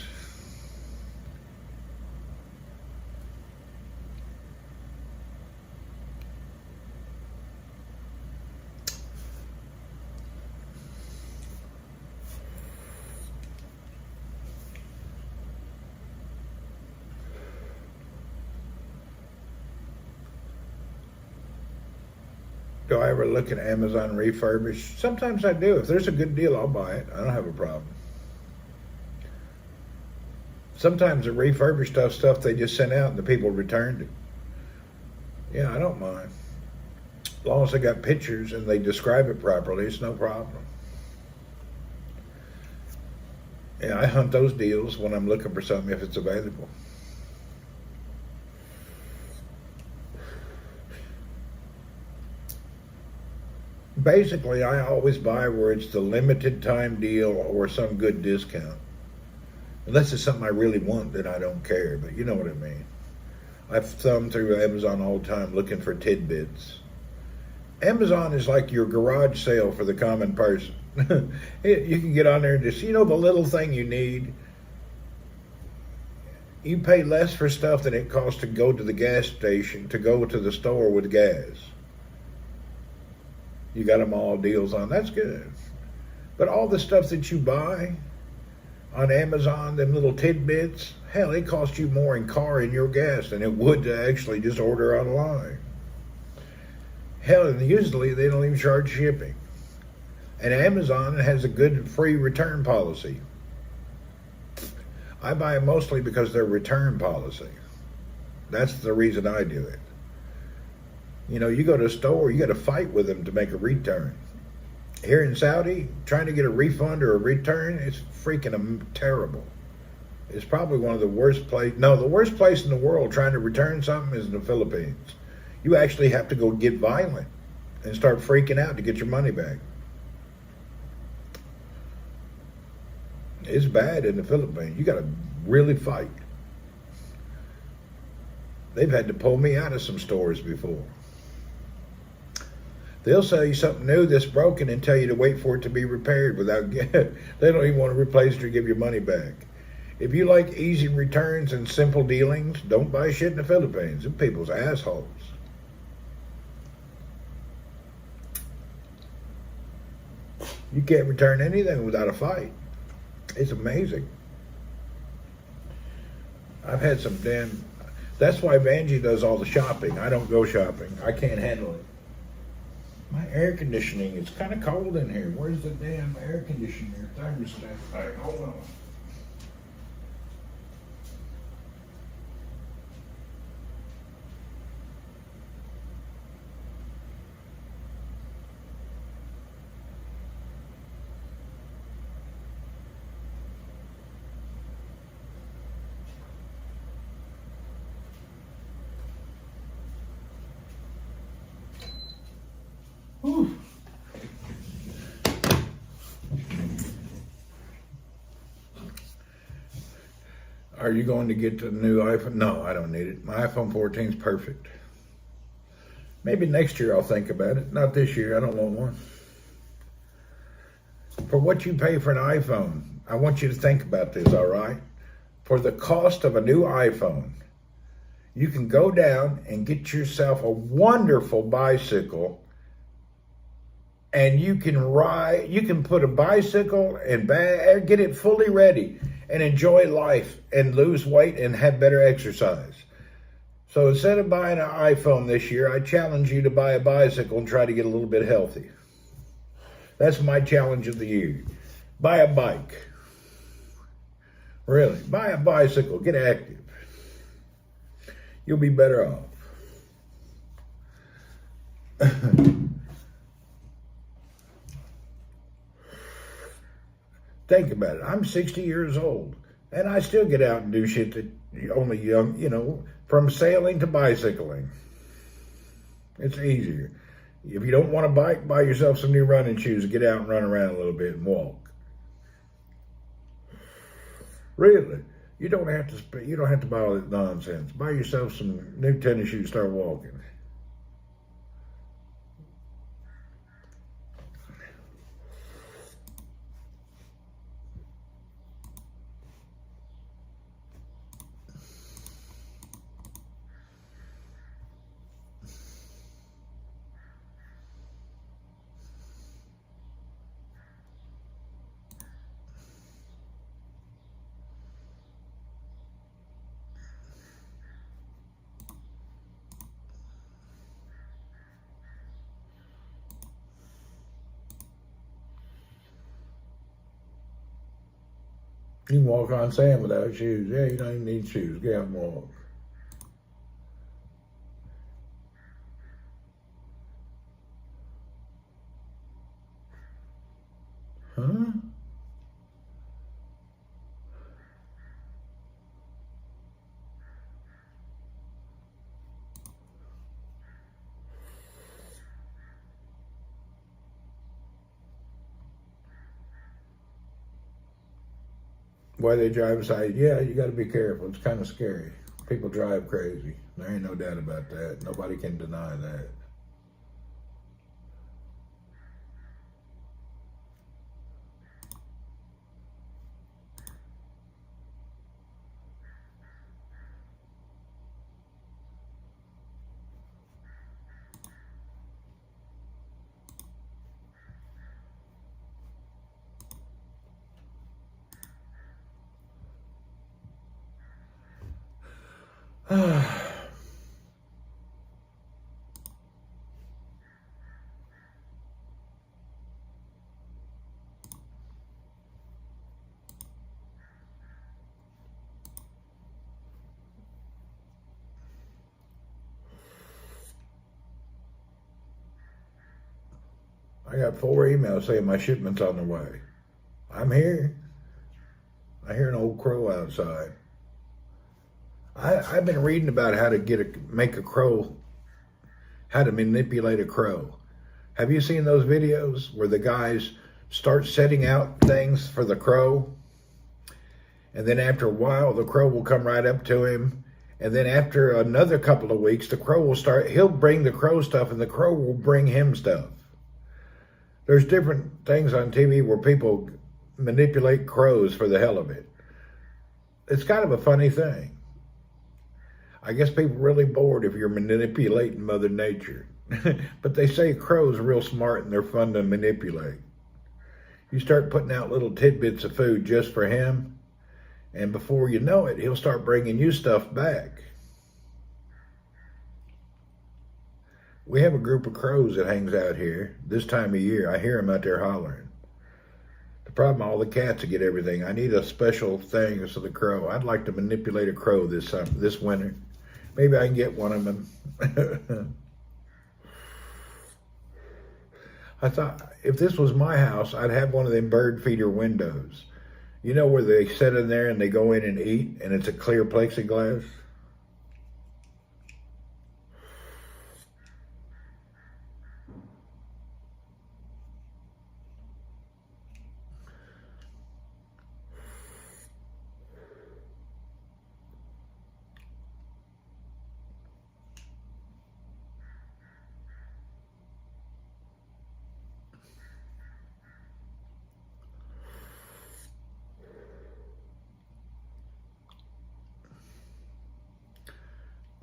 Do I ever look at Amazon refurbished? Sometimes I do. If there's a good deal, I'll buy it. I don't have a problem. Sometimes the refurbished stuff they just sent out and the people returned it. Yeah, I don't mind. As long as they got pictures and they describe it properly, it's no problem. Yeah, I hunt those deals when I'm looking for something if it's available. Basically, I always buy where it's the limited time deal or some good discount. Unless it's something I really want, then I don't care, but you know what I mean. I've thumbed through Amazon all the time looking for tidbits. Amazon is like your garage sale for the common person. You can get on there and just, the little thing you need. You pay less for stuff than it costs to go to the gas station, to go to the store with gas. You got them all deals on. That's good. But all the stuff that you buy on Amazon, them little tidbits, hell, it costs you more in car and your gas than it would to actually just order online. Hell, and usually they don't even charge shipping. And Amazon has a good free return policy. I buy it mostly because their return policy. That's the reason I do it. You go to a store, you got to fight with them to make a return. Here in Saudi, trying to get a refund or a return, it's freaking terrible. It's probably one of the worst places. No, the worst place in the world trying to return something is in the Philippines. You actually have to go get violent and start freaking out to get your money back. It's bad in the Philippines. You got to really fight. They've had to pull me out of some stores before. They'll sell you something new that's broken and tell you to wait for it to be repaired without they don't even want to replace it or give your money back. If you like easy returns and simple dealings, don't buy shit in the Philippines. Them people's assholes. You can't return anything without a fight. It's amazing. I've had some that's why Vanjie does all the shopping. I don't go shopping. I can't handle it. My air conditioning, it's kind of cold in here. Where's the damn air conditioner thermostat? All right, hold on. Whew. Are you going to get the new iPhone? No, I don't need it. My iPhone 14 is perfect. Maybe next year I'll think about it. Not this year. I don't want one. For what you pay for an iPhone, I want you to think about this, all right? For the cost of a new iPhone, you can go down and get yourself a wonderful bicycle, and you can put a bicycle and get it fully ready and enjoy life and lose weight and have better exercise. So instead of buying an iPhone this year, I challenge you to buy a bicycle and try to get a little bit healthy. That's my challenge of the year. Buy a bike. Really, buy a bicycle. Get active. You'll be better off. Think about it. I'm 60 years old, and I still get out and do shit that only young, from sailing to bicycling. It's easier. If you don't want a bike, buy yourself some new running shoes. Get out and run around a little bit and walk. Really, you don't have to buy all that nonsense. Buy yourself some new tennis shoes. Start walking. You can walk on sand without shoes. Yeah, you don't even need shoes. Get out and walk. Huh? Why they drive inside? Yeah, you got to be careful. It's kind of scary. People drive crazy. There ain't no doubt about that. Nobody can deny that. I got 4 emails saying my shipment's on the way. I'm here. I hear an old crow outside. I've been reading about how to make a crow, how to manipulate a crow. Have you seen those videos where the guys start setting out things for the crow? And then after a while, the crow will come right up to him. And then after another couple of weeks, the crow will he'll bring the crow stuff and the crow will bring him stuff. There's different things on TV where people manipulate crows for the hell of it. It's kind of a funny thing. I guess people are really bored if you're manipulating Mother Nature. But they say crows are real smart and they're fun to manipulate. You start putting out little tidbits of food just for him, and before you know it, he'll start bringing you stuff back. We have a group of crows that hangs out here this time of year. I hear them out there hollering. The problem, all the cats get everything. I need a special thing for the crow. I'd like to manipulate a crow this winter. Maybe I can get one of them. I thought if this was my house, I'd have one of them bird feeder windows. You know where they sit in there and they go in and eat, and it's a clear plexiglass?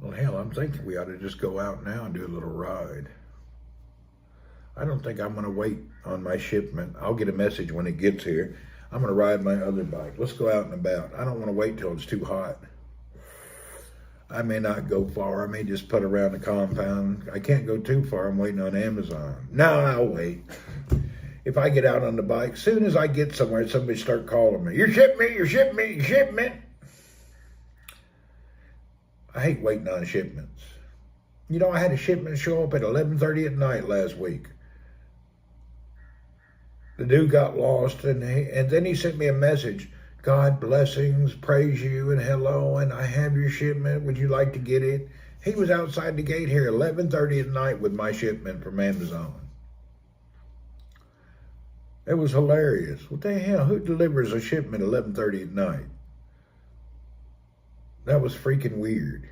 Well, hell, I'm thinking we ought to just go out now and do a little ride. I don't think I'm going to wait on my shipment. I'll get a message when it gets here. I'm going to ride my other bike. Let's go out and about. I don't want to wait till it's too hot. I may not go far. I may just put around the compound. I can't go too far. I'm waiting on Amazon. No, I'll wait. if I get out on the bike, as soon as I get somewhere, somebody start calling me, your shipment, your shipment, your shipment. I hate waiting on shipments. You know, I had a shipment show up at 11:30 at night last week. The dude got lost, and then he sent me a message. God blessings, praise you, and hello, and I have your shipment. Would you like to get it? He was outside the gate here 11:30 at night with my shipment from Amazon. It was hilarious. What the hell? Who delivers a shipment 11:30 at night? That was freaking weird.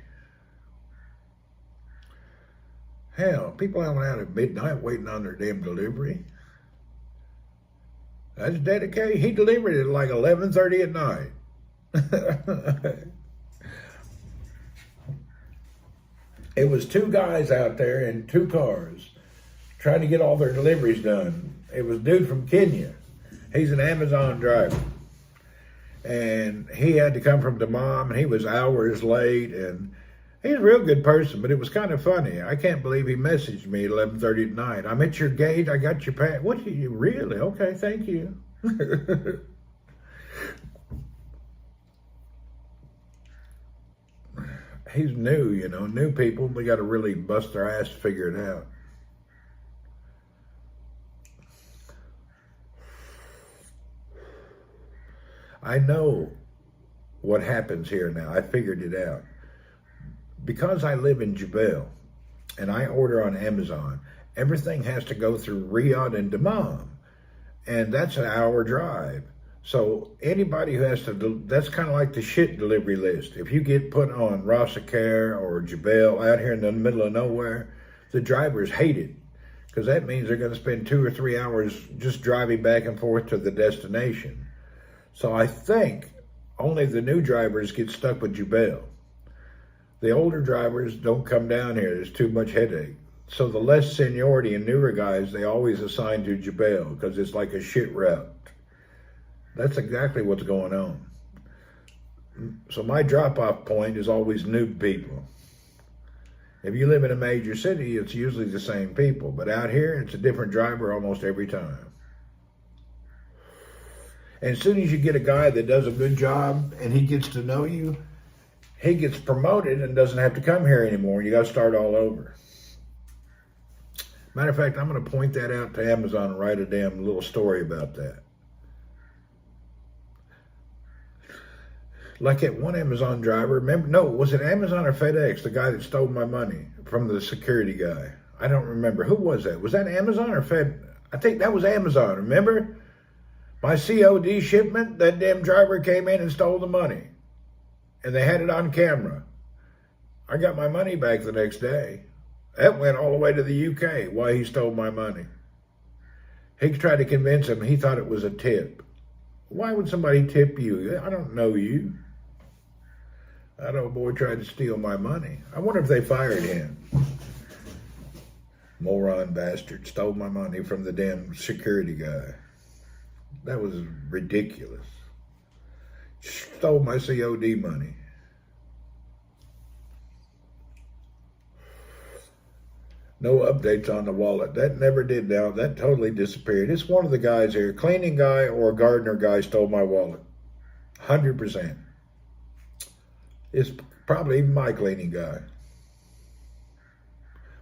Hell, people out at midnight waiting on their damn delivery. That's dedication. He delivered it at like 11:30 at night. It was two guys out there in two cars trying to get all their deliveries done. It was a dude from Kenya. He's an Amazon driver. And he had to come from Dammam, and he was hours late, and he's a real good person, but it was kind of funny. I can't believe he messaged me at 11:30 at night. I'm at your gate. I got your pack. What, you really? Okay, thank you. He's new, you know. New people, they got to really bust their ass to figure it out. I know what happens here now. I figured it out. Because I live in Jebel and I order on Amazon, everything has to go through Riyadh and Dammam. And that's an hour drive. So anybody who has to, that's kind of like the shit delivery list. If you get put on Ras Al-Khair or Jebel out here in the middle of nowhere, the drivers hate it. Because that means they're going to spend 2 or 3 hours just driving back and forth to the destination. So I think only the new drivers get stuck with Jebel. The older drivers don't come down here. There's too much headache. So the less seniority and newer guys, they always assign to Jebel because it's like a shit route. That's exactly what's going on. So my drop-off point is always new people. If you live in a major city, it's usually the same people. But out here, it's a different driver almost every time. And as soon as you get a guy that does a good job and he gets to know you, he gets promoted and doesn't have to come here anymore. You got to start all over. Matter of fact, I'm going to point that out to Amazon and write a damn little story about that. Like that one Amazon driver, remember, no, was it Amazon or FedEx, the guy that stole my money from the security guy? I don't remember. Who was that? Was that Amazon or Fed? I think that was Amazon, remember? My COD shipment, that damn driver came in and stole the money. And they had it on camera. I got my money back the next day. That went all the way to the UK, why he stole my money. He tried to convince him, he thought it was a tip. Why would somebody tip you? I don't know you. That old boy tried to steal my money. I wonder if they fired him. Moron bastard, stole my money from the damn security guy. That was ridiculous. Stole my COD money. No updates on the wallet. That never did now. That totally disappeared. It's one of the guys here. Cleaning guy or a gardener guy stole my wallet. 100%. It's probably even my cleaning guy.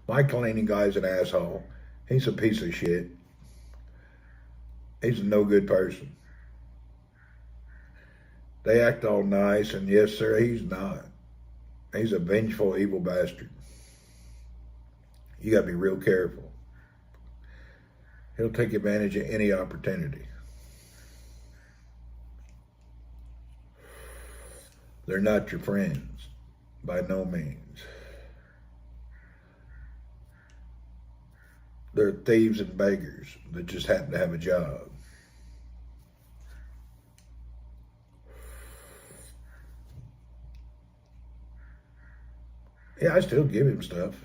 My cleaning guy's an asshole. He's a piece of shit. He's a no good person. They act all nice, and yes, sir, he's not. He's a vengeful, evil bastard. You got to be real careful. He'll take advantage of any opportunity. They're not your friends, by no means. They're thieves and beggars that just happen to have a job. Yeah, I still give him stuff.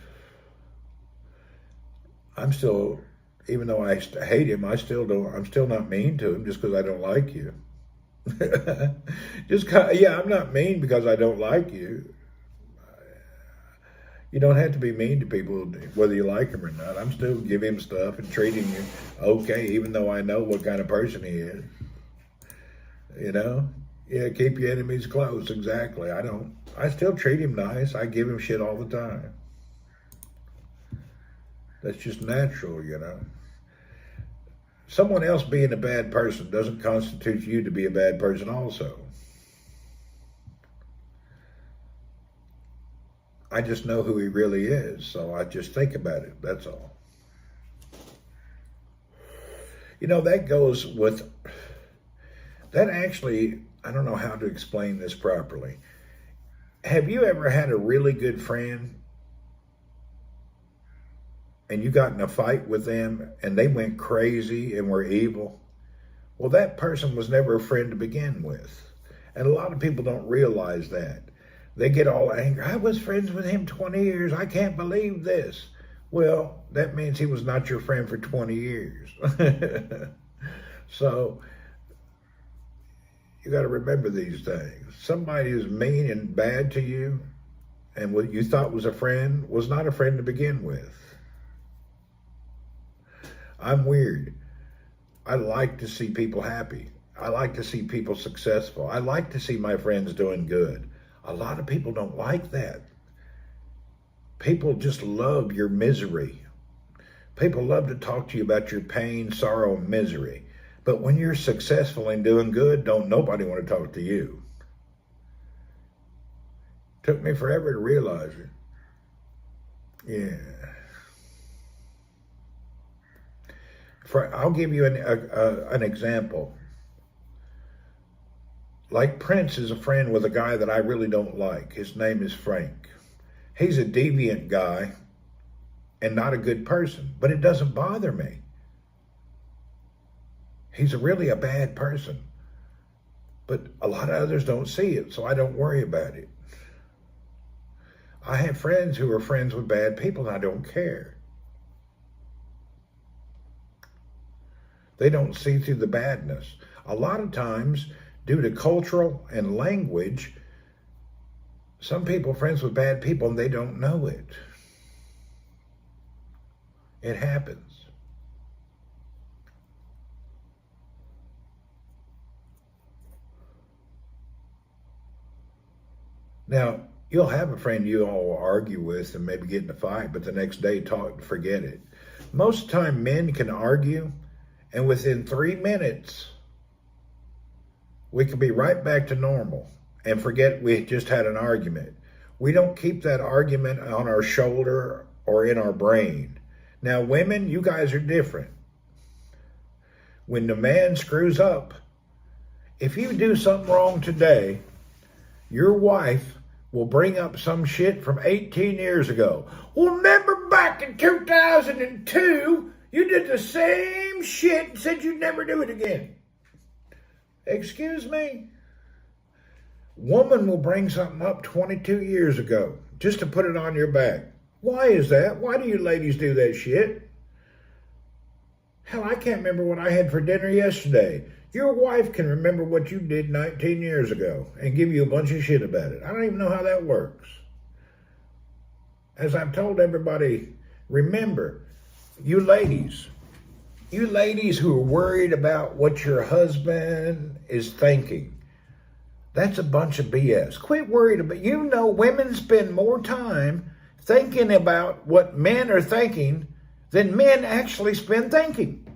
I'm still, even though I hate him, I'm still not mean to him just because I don't like you. Yeah, I'm not mean because I don't like you. You don't have to be mean to people whether you like them or not. I'm still giving him stuff and treating you okay, even though I know what kind of person he is. You know? Yeah, keep your enemies close. Exactly. I still treat him nice. I give him shit all the time. That's just natural, you know. Someone else being a bad person doesn't constitute you to be a bad person also. I just know who he really is, so I just think about it, that's all. You know, that goes with, that actually, I don't know how to explain this properly. Have you ever had a really good friend and you got in a fight with them and they went crazy and were evil? Well, that person was never a friend to begin with. And a lot of people don't realize that. They get all angry. I was friends with him 20 years. I can't believe this. Well, that means he was not your friend for 20 years. So you got to remember these things. Somebody who's mean and bad to you and what you thought was a friend was not a friend to begin with. I'm weird. I like to see people happy. I like to see people successful. I like to see my friends doing good. A lot of people don't like that. People just love your misery. People love to talk to you about your pain, sorrow, and misery. But when you're successful and doing good, don't nobody want to talk to you. Took me forever to realize it. Yeah. I'll give you an example. Like Prince is a friend with a guy that I really don't like. His name is Frank. He's a deviant guy and not a good person, but it doesn't bother me. He's really a bad person, but a lot of others don't see it, so I don't worry about it. I have friends who are friends with bad people and I don't care. They don't see through the badness. A lot of times, due to cultural and language, some people are friends with bad people and they don't know it. It happens. Now, you'll have a friend you all argue with and maybe get in a fight, but the next day forget it. Most of the time, men can argue, and within 3 minutes, we can be right back to normal and forget we just had an argument. We don't keep that argument on our shoulder or in our brain. Now, women, you guys are different. When the man screws up, if you do something wrong today, your wife will bring up some shit from 18 years ago. Well, remember back in 2002, you did the same shit and said you'd never do it again. Excuse me? Woman will bring something up 22 years ago just to put it on your back. Why is that? Why do you ladies do that shit? Hell, I can't remember what I had for dinner yesterday. Your wife can remember what you did 19 years ago and give you a bunch of shit about it. I don't even know how that works. As I've told everybody, remember, you ladies who are worried about what your husband is thinking, that's a bunch of BS. Quit worried about, women spend more time thinking about what men are thinking than men actually spend thinking.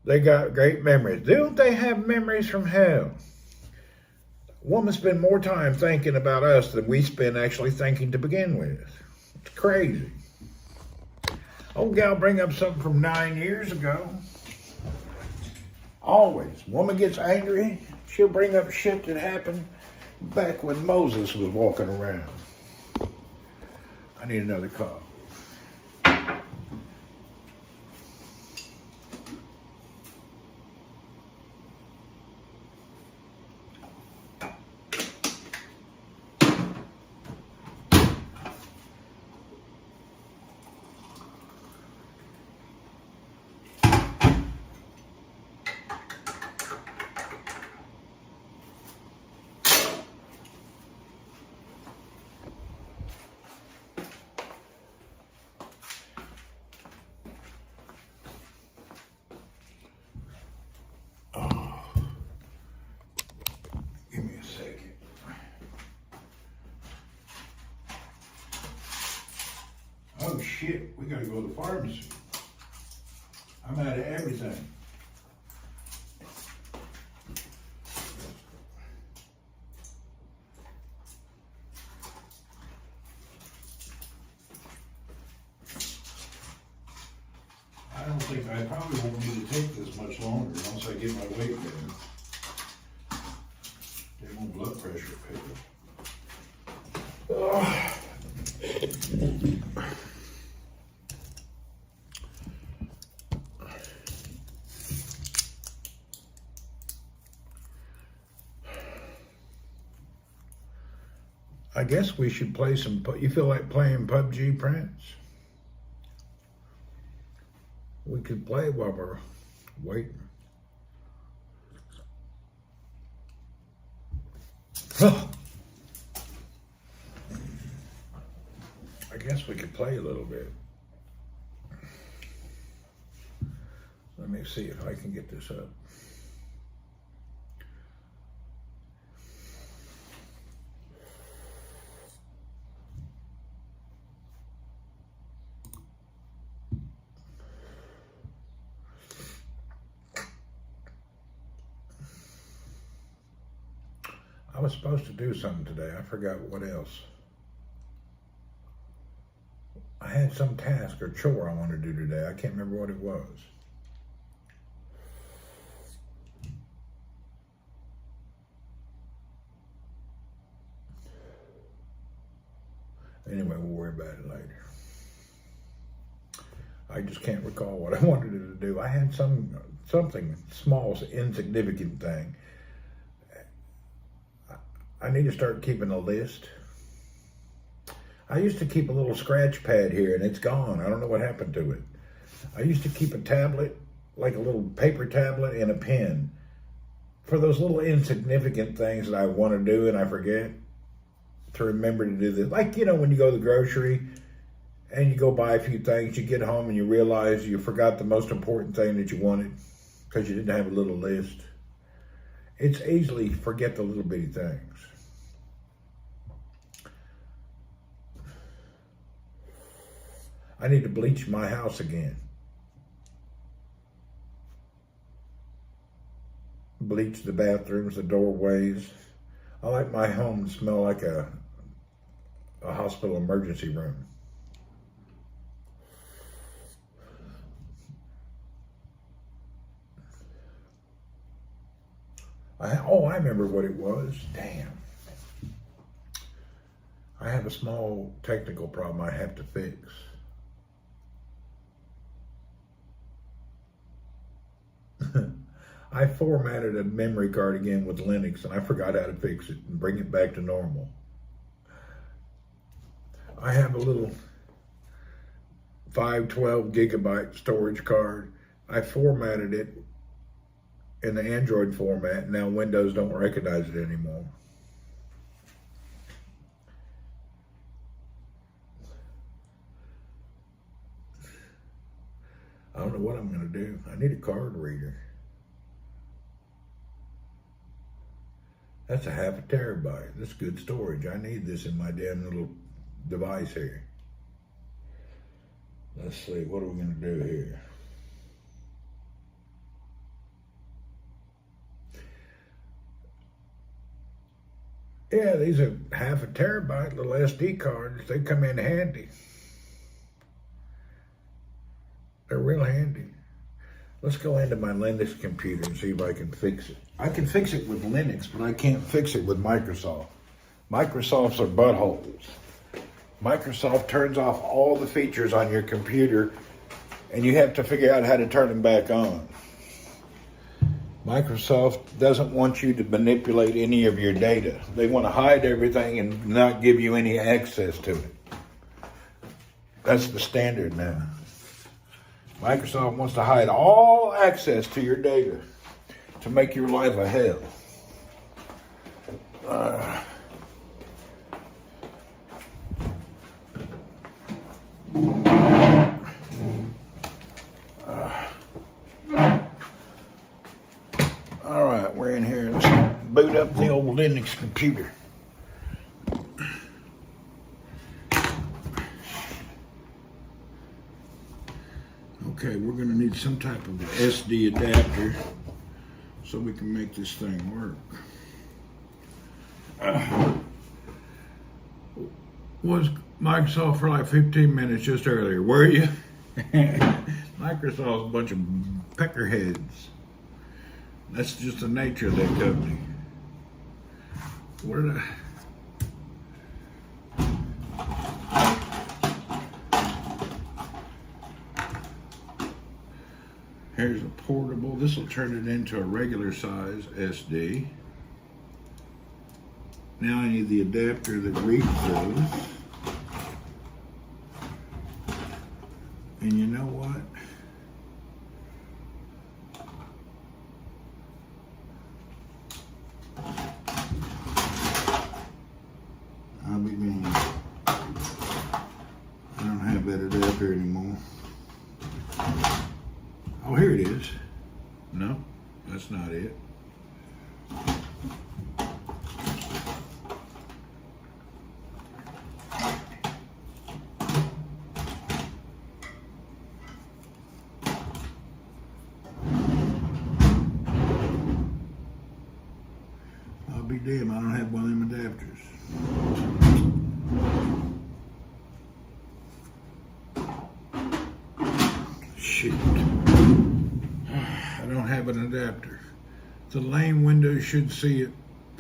They got great memories. Don't they have memories from hell? Women spend more time thinking about us than we spend actually thinking to begin with. It's crazy. Old gal bring up something from 9 years ago. Always. Woman gets angry, she'll bring up shit that happened back when Moses was walking around. I need another call. shit, we gotta go to the pharmacy. I'm out of everything. I don't think, I probably won't need to take this much longer once I get my weight down. Get my blood pressure picked up. I guess we should play some, you feel like playing PUBG, Prince? We could play while we're waiting. I guess we could play a little bit. Let me see if I can get this up. I was supposed to do something today. I forgot what else. I had some task or chore I wanted to do today. I can't remember what it was. Anyway, we'll worry about it later. I just can't recall what I wanted to do. I had something small, insignificant thing. I need to start keeping a list. I used to keep a little scratch pad here and it's gone. I don't know what happened to it. I used to keep a tablet, like a little paper tablet and a pen for those little insignificant things that I want to do and I forget to remember to do this. Like, you know, when you go to the grocery and you go buy a few things, you get home and you realize you forgot the most important thing that you wanted because you didn't have a little list. It's easily forget the little bitty things. I need to bleach my house again. Bleach the bathrooms, the doorways. I like my home to smell like a hospital emergency room. I remember what it was. Damn. I have a small technical problem I have to fix. I formatted a memory card again with Linux and I forgot how to fix it and bring it back to normal. I have a little 512 gigabyte storage card. I formatted it in the Android format. Now Windows don't recognize it anymore. I don't know what I'm going to do. I need a card reader. That's a half a terabyte. That's good storage. I need this in my damn little device here. Let's see, what are we going to do here? Yeah, these are half a terabyte little SD cards. They come in handy. They're real handy. Let's go into my Linux computer and see if I can fix it. I can fix it with Linux, but I can't fix it with Microsoft. Microsofts are buttholes. Microsoft turns off all the features on your computer and you have to figure out how to turn them back on. Microsoft doesn't want you to manipulate any of your data. They want to hide everything and not give you any access to it. That's the standard now. Microsoft wants to hide all access to your data to make your life a hell. All right, we're in here. Let's boot up the old Linux computer. Okay, we're gonna need some type of SD adapter so we can make this thing work. Was Microsoft for like 15 minutes just earlier, were you? Microsoft's a bunch of peckerheads. That's just the nature of that company. Where the... Here's a portable. This will turn it into a regular size SD. Now I need the adapter that reads those. And you know what? I'll be mean. I don't have that adapter anymore. Oh, here it is. No, that's not it. I'll be damned, I don't have one of them adapters. Shoot. I don't have an adapter. The lane window should see it.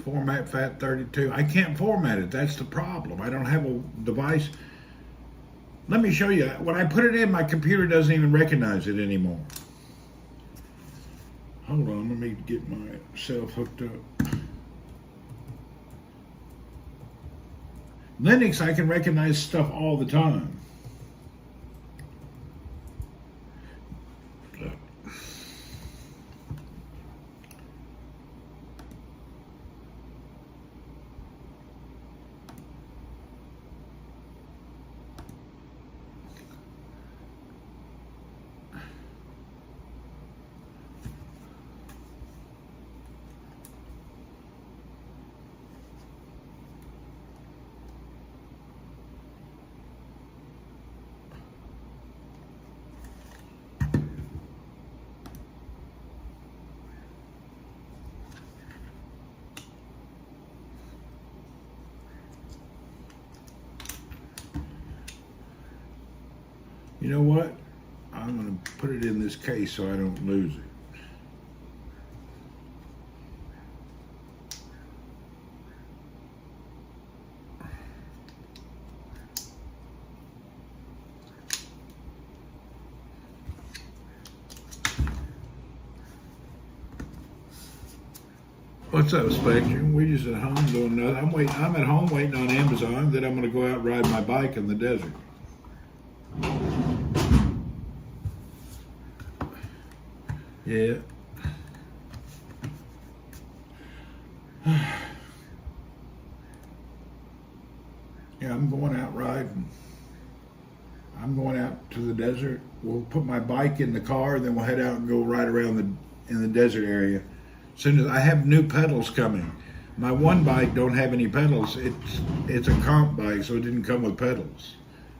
Format FAT32. I can't format it. That's the problem. I don't have a device. Let me show you. When I put it in, my computer doesn't even recognize it anymore. Hold on. Let me get myself hooked up. Linux, I can recognize stuff all the time. You know what? I'm going to put it in this case so I don't lose it. What's up, Spectrum? We just at home doing nothing. I'm at home waiting on Amazon. Then I'm going to go out and ride my bike in the desert. Yeah. Yeah, I'm going out riding. I'm going out to the desert. We'll put my bike in the car, then we'll head out and go ride around in the desert area. As soon as I have new pedals coming. My one bike don't have any pedals. It's a comp bike, so it didn't come with pedals.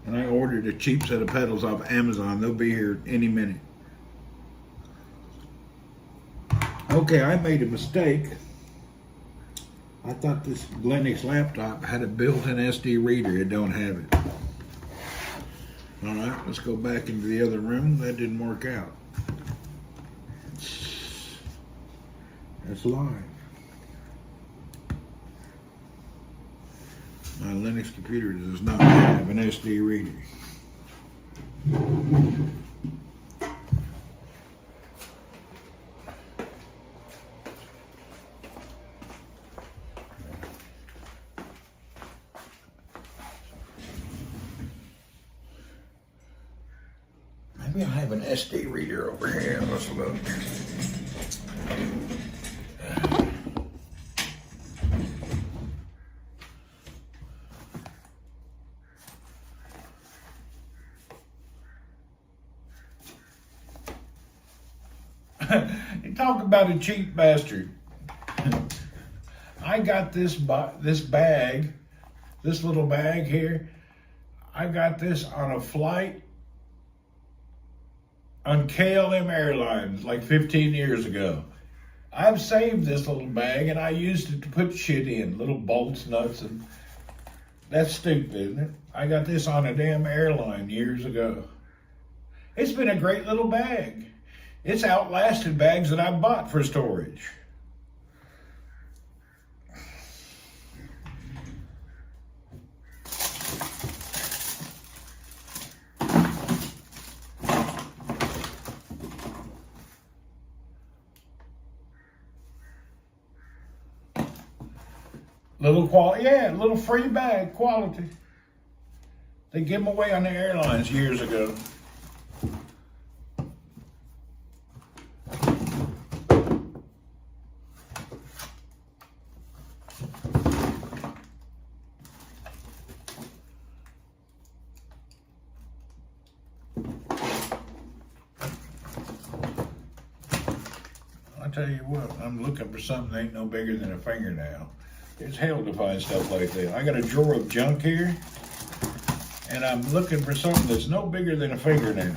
And I ordered a cheap set of pedals off Amazon. They'll be here any minute. Okay, I made a mistake. I thought this Linux laptop had a built-in SD reader. It don't have it. All right, let's go back into the other room. That didn't work out. That's live. My Linux computer does not have an SD reader. Maybe I have an SD reader over here. Let's look. You talk about a cheap bastard. I got this bag, this little bag here. I got this on a flight on KLM Airlines like 15 years ago. I've saved this little bag and I used it to put shit in, little bolts, nuts, and that's stupid, isn't it? I got this on a damn airline years ago. It's been a great little bag. It's outlasted bags that I bought for storage. Little quality, yeah, little free bag quality. They give them away on the airlines years ago. I tell you what, I'm looking for something that ain't no bigger than a fingernail. It's hell to find stuff like that. I got a drawer of junk here, and I'm looking for something that's no bigger than a fingernail.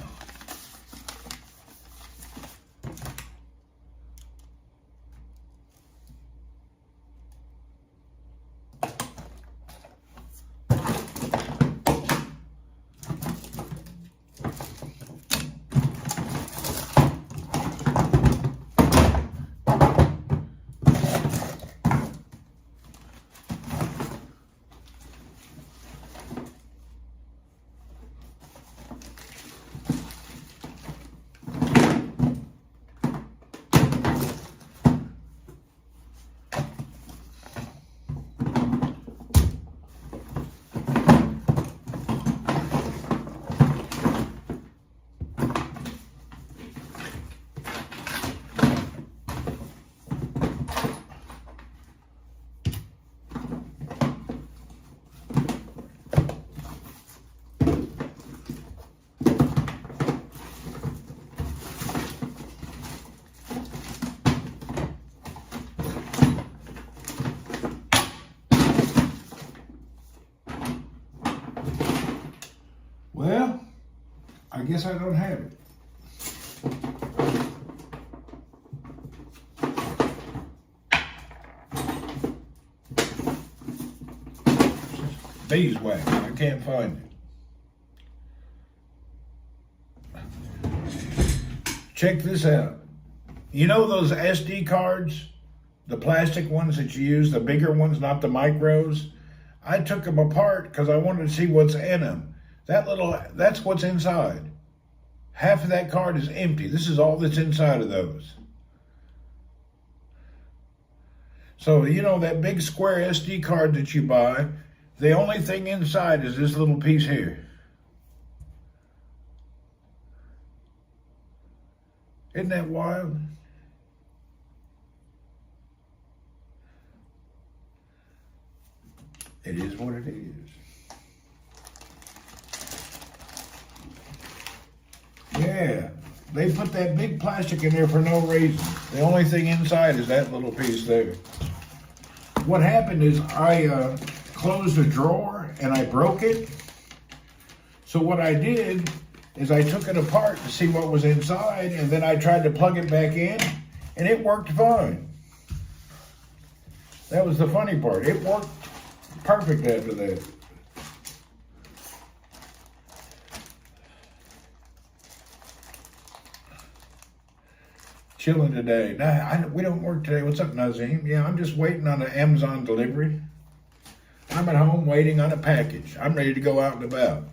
Well, I guess I don't have it. Beeswax, I can't find it. Check this out. You know those SD cards? The plastic ones that you use, the bigger ones, not the micros? I took them apart because I wanted to see what's in them. That's what's inside. Half of that card is empty. This is all that's inside of those. So, you know that big square SD card that you buy, the only thing inside is this little piece here. Isn't that wild? It is what it is. Yeah, they put that big plastic in there for no reason. The only thing inside is that little piece there. What happened is I closed a drawer and I broke it. So what I did is I took it apart to see what was inside, and then I tried to plug it back in, and it worked fine. That was the funny part. It worked perfect after that. Chilling today. Nah, we don't work today. What's up, Nazim? Yeah, I'm just waiting on the Amazon delivery. I'm at home waiting on a package. I'm ready to go out and about.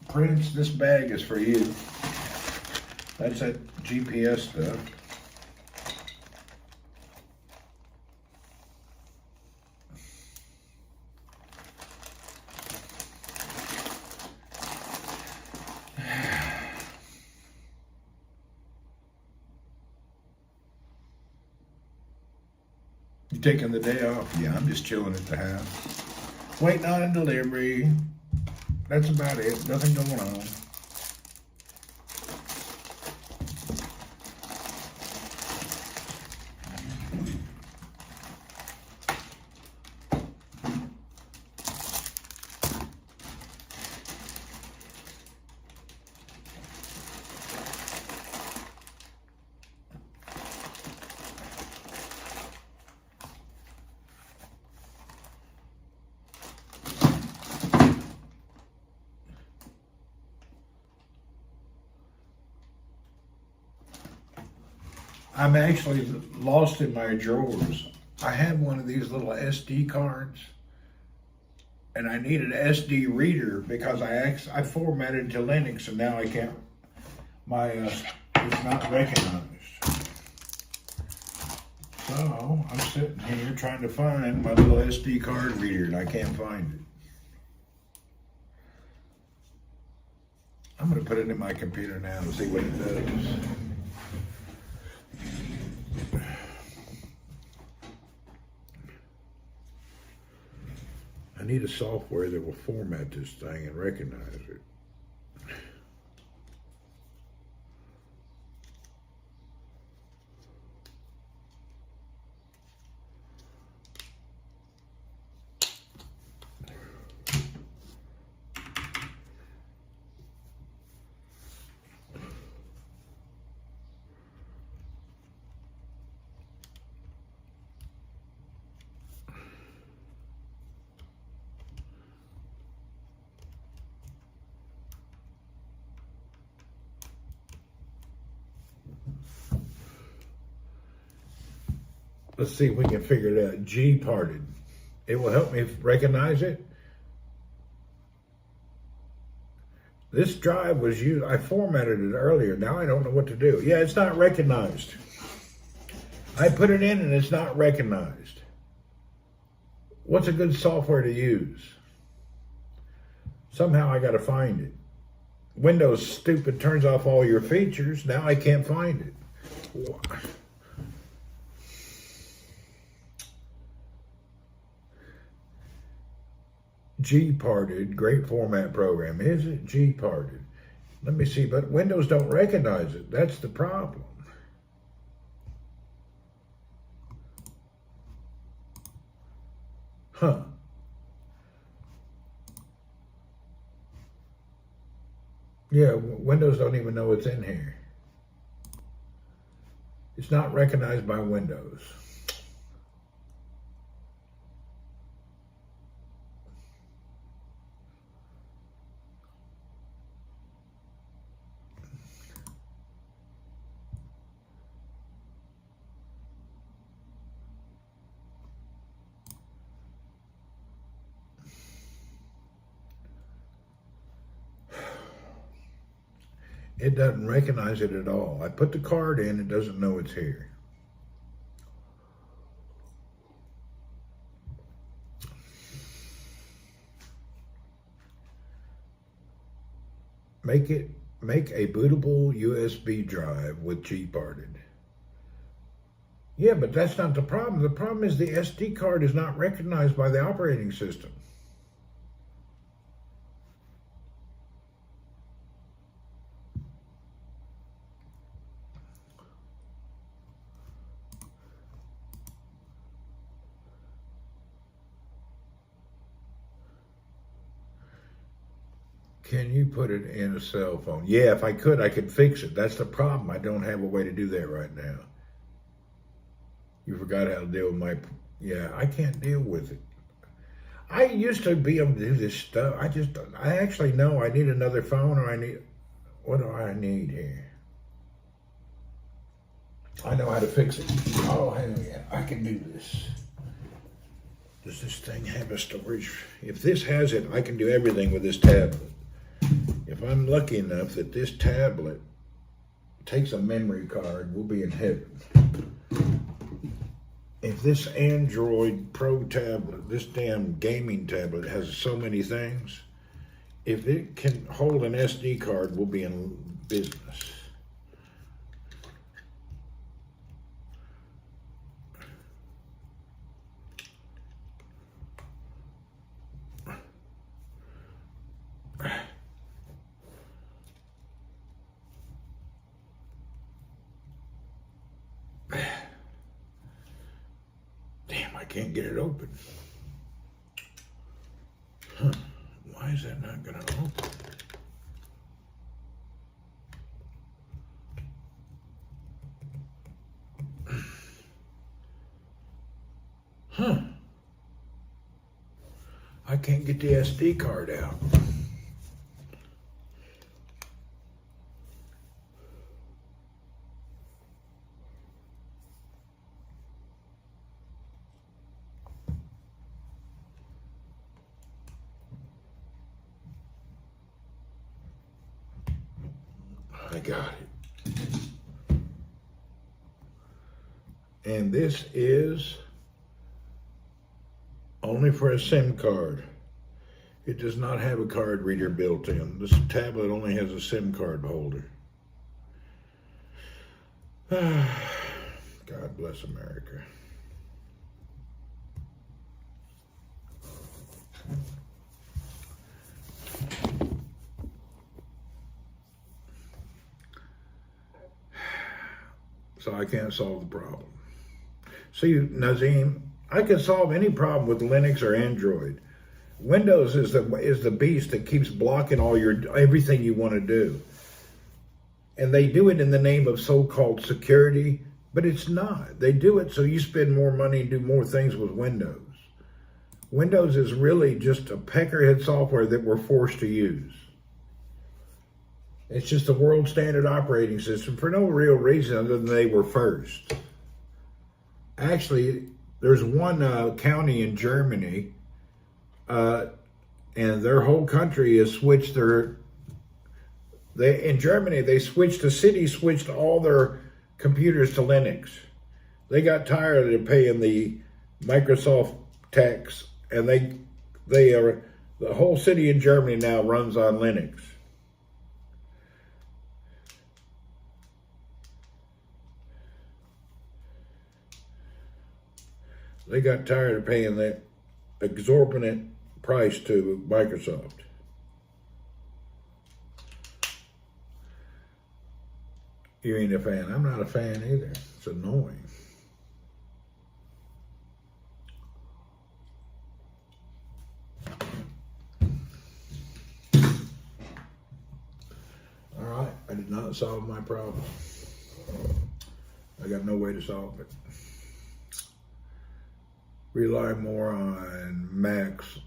Prince, this bag is for you. That's that GPS stuff. You taking the day off? Yeah, I'm just chilling at the house. Waiting on a delivery. That's about it. Nothing going on. I'm actually lost in my drawers. I have one of these little SD cards, and I need an SD reader because I formatted to Linux, and now I can't. It's not recognized. So I'm sitting here trying to find my little SD card reader, and I can't find it. I'm going to put it in my computer now and see what it does. I need a software that will format this thing and recognize it. Let's see if we can figure it out. G parted. It will help me recognize it. This drive was used, I formatted it earlier. Now I don't know what to do. Yeah, it's not recognized. I put it in and it's not recognized. What's a good software to use? Somehow I got to find it. Windows stupid turns off all your features. Now I can't find it. G-parted, great format program. Is it G-parted? Let me see, but Windows don't recognize it. That's the problem. Huh. Yeah, Windows don't even know it's in here. It's not recognized by Windows. It doesn't recognize it at all. I put the card in, it doesn't know it's here. Make a bootable USB drive with G-parted. Yeah, but that's not the problem. The problem is the SD card is not recognized by the operating system. Can you put it in a cell phone? Yeah, if I could fix it. That's the problem. I don't have a way to do that right now. You forgot how to deal with my... Yeah, I can't deal with it. I used to be able to do this stuff. I actually know I need another phone, or what do I need here? I know how to fix it. Oh, hell yeah, I can do this. Does this thing have a storage? If this has it, I can do everything with this tablet. If I'm lucky enough that this tablet takes a memory card, we'll be in heaven. If this Android Pro tablet, this damn gaming tablet has so many things, if it can hold an SD card, we'll be in business. Damn, I can't get it open. Huh. Why is that not going to open? Huh. I can't get the SD card out. I got it. And this is only for a SIM card. It does not have a card reader built in. This tablet only has a SIM card holder. God bless America. So I can't solve the problem. See, Nazim, I can solve any problem with Linux or Android. Windows is the beast that keeps blocking everything you want to do. And they do it in the name of so-called security, but it's not. They do it so you spend more money and do more things with Windows. Windows is really just a peckerhead software that we're forced to use. It's just the world standard operating system for no real reason other than they were first. Actually, there's one county in Germany, and their whole country has switched in Germany, the city switched all their computers to Linux. They got tired of paying the Microsoft tax, and the whole city in Germany now runs on Linux. They got tired of paying that exorbitant price to Microsoft. You ain't a fan. I'm not a fan either. It's annoying. All right, I did not solve my problem. I got no way to solve it. Rely more on Macs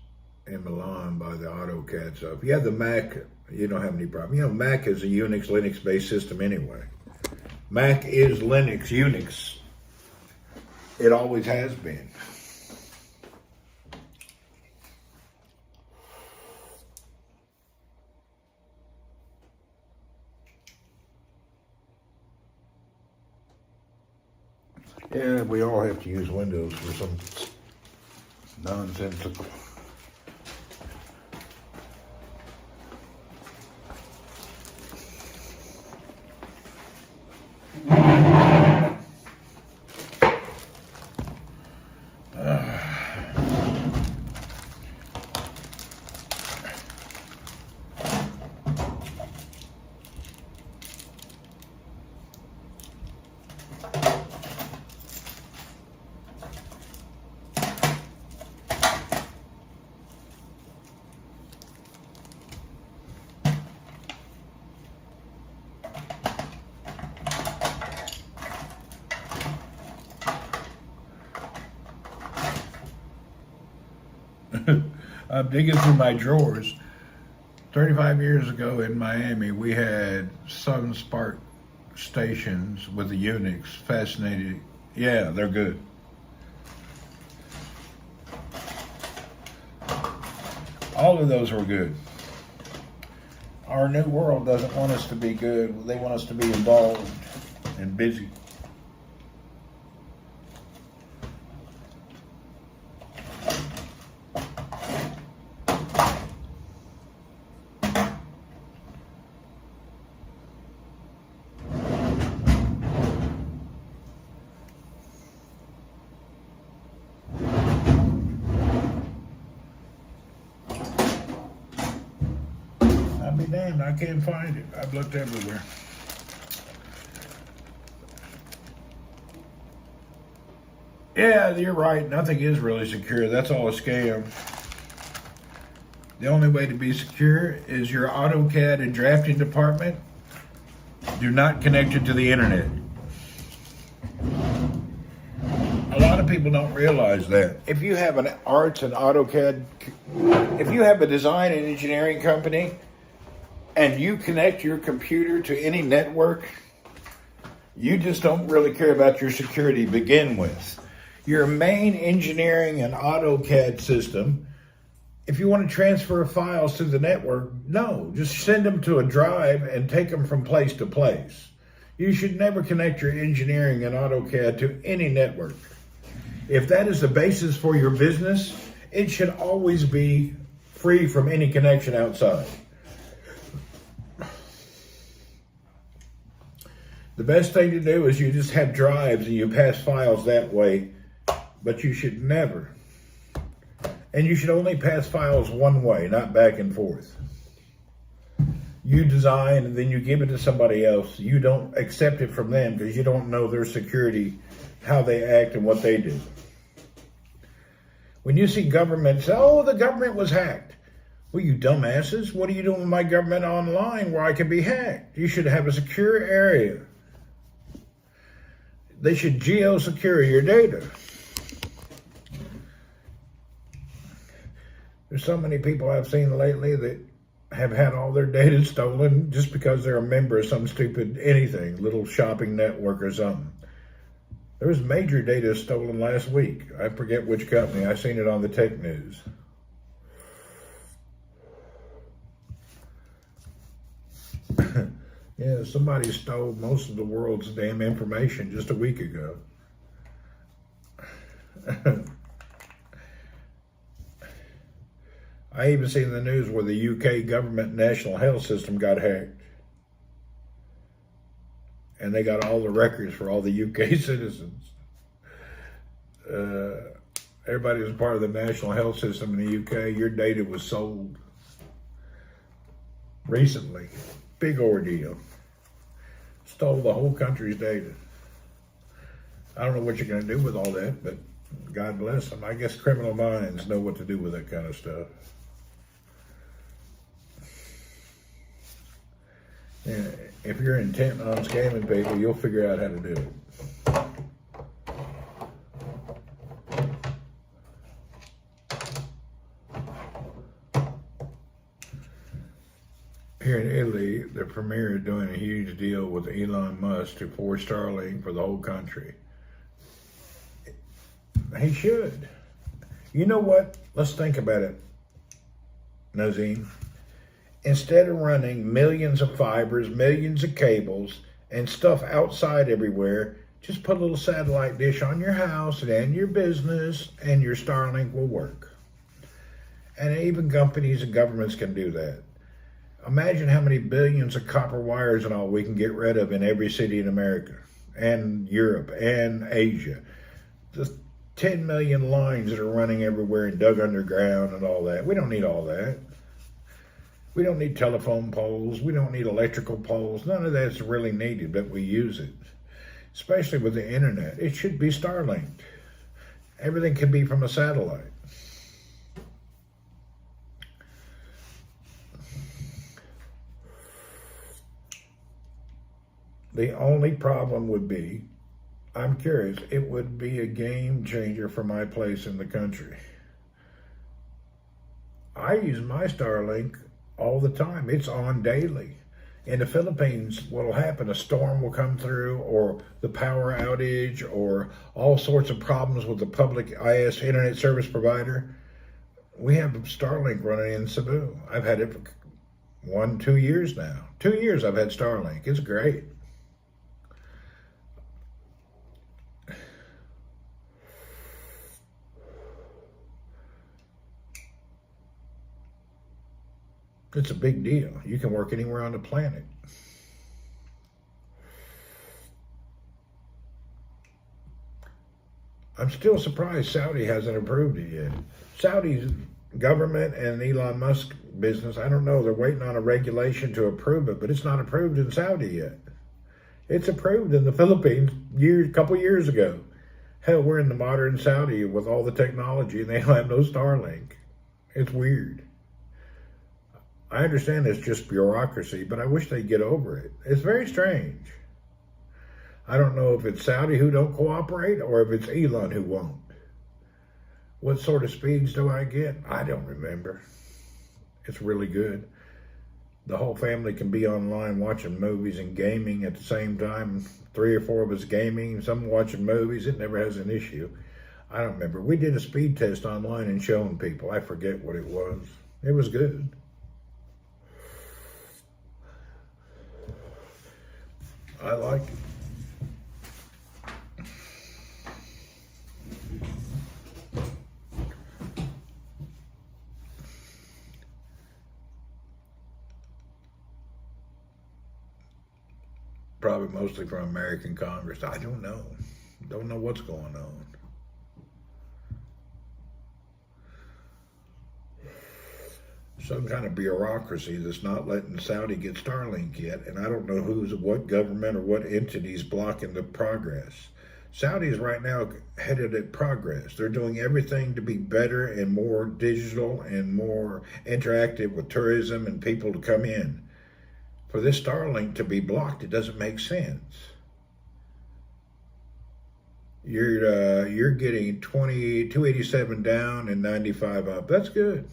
in Milan by the AutoCAD stuff. If you have the Mac, you don't have any problem. You know, Mac is a Unix, Linux-based system anyway. Mac is Linux, Unix. It always has been. Yeah, we all have to use Windows for some nonsensical. I'm digging through my drawers. 35 years ago in Miami, we had Sun Spark stations with the Unix. Fascinating. Yeah, they're good. All of those were good. Our new world doesn't want us to be good. They want us to be involved and busy. I'll be damned, I can't find it. I've looked everywhere. Yeah, you're right. Nothing is really secure. That's all a scam. The only way to be secure is your AutoCAD and drafting department. Do not connect it to the internet. A lot of people don't realize that. If you have an arts and AutoCAD, if you have a design and engineering company and you connect your computer to any network, you just don't really care about your security to begin with. Your main engineering and AutoCAD system If you want to transfer files through the network, no, just send them to a drive and take them from place to place. You should never connect your engineering and AutoCAD to any network. If that is the basis for your business, it should always be free from any connection outside. The best thing to do is you just have drives and you pass files that way, but you should never. And you should only pass files one way, not back and forth. You design and then you give it to somebody else. You don't accept it from them because you don't know their security, how they act and what they do. When you see government say, oh, the government was hacked. Well, you dumbasses, what are you doing with my government online where I can be hacked? You should have a secure area. They should geo-secure your data. There's so many people I've seen lately that have had all their data stolen just because they're a member of some stupid anything, little shopping network or something. There was major data stolen last week. I forget which company. I seen it on the tech news. Yeah, somebody stole most of the world's damn information just a week ago. I even seen the news where the UK government national health system got hacked. And they got all the records for all the UK citizens. Everybody was part of the national health system in the UK. Your data was sold recently. Big ordeal. Stole the whole country's data. I don't know what you're going to do with all that, but God bless them. I guess criminal minds know what to do with that kind of stuff. Yeah, if you're intent on scamming people, you'll figure out how to do it. Here in Italy, the premier is doing a huge deal with Elon Musk to force Starlink for the whole country. He should. You know what? Let's think about it, Nazim. Instead of running millions of fibers, millions of cables, and stuff outside everywhere, just put a little satellite dish on your house and your business, and your Starlink will work. And even companies and governments can do that. Imagine how many billions of copper wires and all we can get rid of in every city in America, and Europe, and Asia. The 10 million lines that are running everywhere and dug underground and all that. We don't need all that. We don't need telephone poles. We don't need electrical poles. None of that's really needed, but we use it. Especially with the internet. It should be Starlink. Everything can be from a satellite. The only problem would be, I'm curious, it would be a game changer for my place in the country. I use my Starlink all the time. It's on daily. In the Philippines, what will happen, a storm will come through, or the power outage, or all sorts of problems with the public IS internet service provider. We have Starlink running in Cebu. I've had it for 2 years now. 2 years I've had Starlink. It's great. It's a big deal. You can work anywhere on the planet. I'm still surprised Saudi hasn't approved it yet. Saudi's government and Elon Musk business, I don't know, they're waiting on a regulation to approve it, but it's not approved in Saudi yet. It's approved in the Philippines a couple years ago. Hell, we're in the modern Saudi with all the technology and they don't have no Starlink. It's weird. I understand it's just bureaucracy, but I wish they'd get over it. It's very strange. I don't know if it's Saudi who don't cooperate or if it's Elon who won't. What sort of speeds do I get? I don't remember. It's really good. The whole family can be online watching movies and gaming at the same time. 3 or 4 of us gaming, some watching movies. It never has an issue. I don't remember. We did a speed test online and showing people. I forget what it was. It was good. I liked it. Probably mostly from American Congress. I don't know. Don't know what's going on. Some kind of bureaucracy that's not letting Saudi get Starlink yet, and I don't know what government or what entity's blocking the progress. Saudi's right now headed at progress. They're doing everything to be better and more digital and more interactive with tourism and people to come in. For this Starlink to be blocked, it doesn't make sense. You're getting 287 down and 95 up. That's good.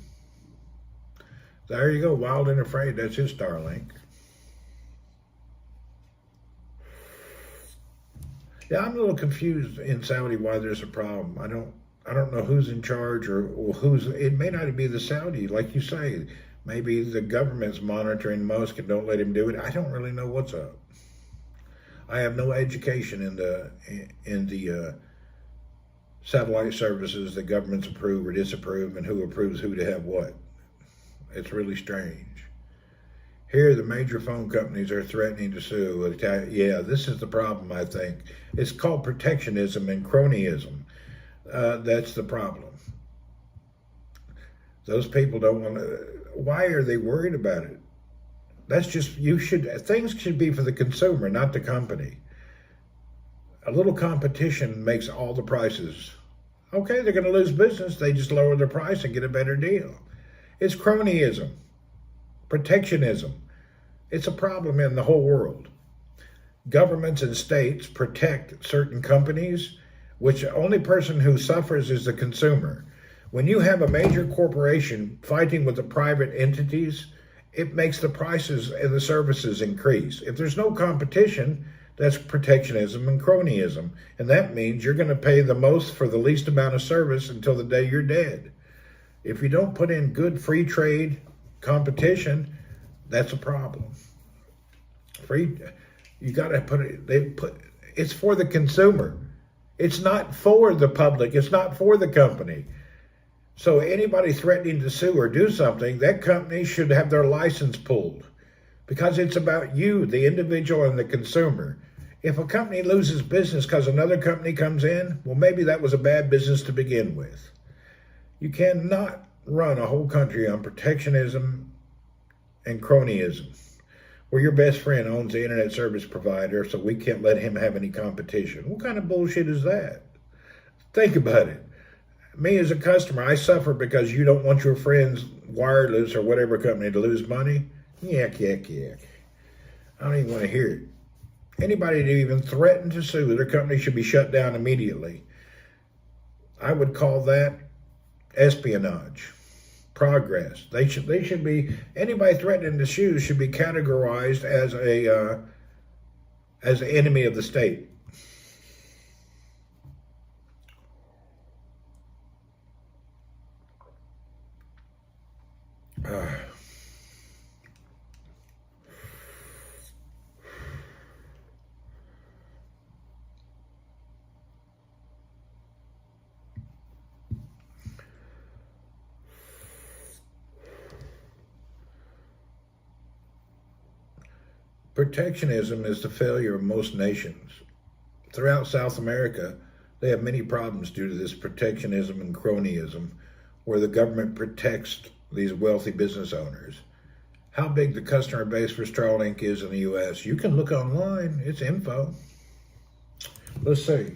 There you go, Wild and Afraid. That's his Starlink. Yeah, I'm a little confused in Saudi why there's a problem. I don't know who's in charge or who's. It may not be the Saudi, like you say. Maybe the government's monitoring Musk and don't let him do it. I don't really know what's up. I have no education in the satellite services that governments approve or disapprove and who approves who to have what. It's really strange. Here, the major phone companies are threatening to sue. Yeah, this is the problem, I think. It's called protectionism and cronyism. That's the problem. Those people don't want to. Why are they worried about it? That's just, things should be for the consumer, not the company. A little competition makes all the prices. Okay, they're going to lose business. They just lower the price and get a better deal. It's cronyism, protectionism. It's a problem in the whole world. Governments and states protect certain companies, which the only person who suffers is the consumer. When you have a major corporation fighting with the private entities, it makes the prices and the services increase. If there's no competition, that's protectionism and cronyism. And that means you're going to pay the most for the least amount of service until the day you're dead. If you don't put in good free trade competition, that's a problem. You got to it's for the consumer. It's not for the public. It's not for the company. So anybody threatening to sue or do something, that company should have their license pulled because it's about you, the individual and the consumer. If a company loses business because another company comes in, well, maybe that was a bad business to begin with. You cannot run a whole country on protectionism and cronyism, where your best friend owns the internet service provider, so we can't let him have any competition. What kind of bullshit is that? Think about it. Me as a customer, I suffer because you don't want your friend's wireless or whatever company to lose money. Yak, yak, yak. I don't even want to hear it. Anybody to even threaten to sue, their company should be shut down immediately. I would call that espionage. Progress. They should be, anybody threatening to sue should be categorized as an enemy of the state. Protectionism is the failure of most nations. Throughout South America, they have many problems due to this protectionism and cronyism, where the government protects these wealthy business owners. How big the customer base for Starlink is in the U.S., you can look online. It's info. Let's see.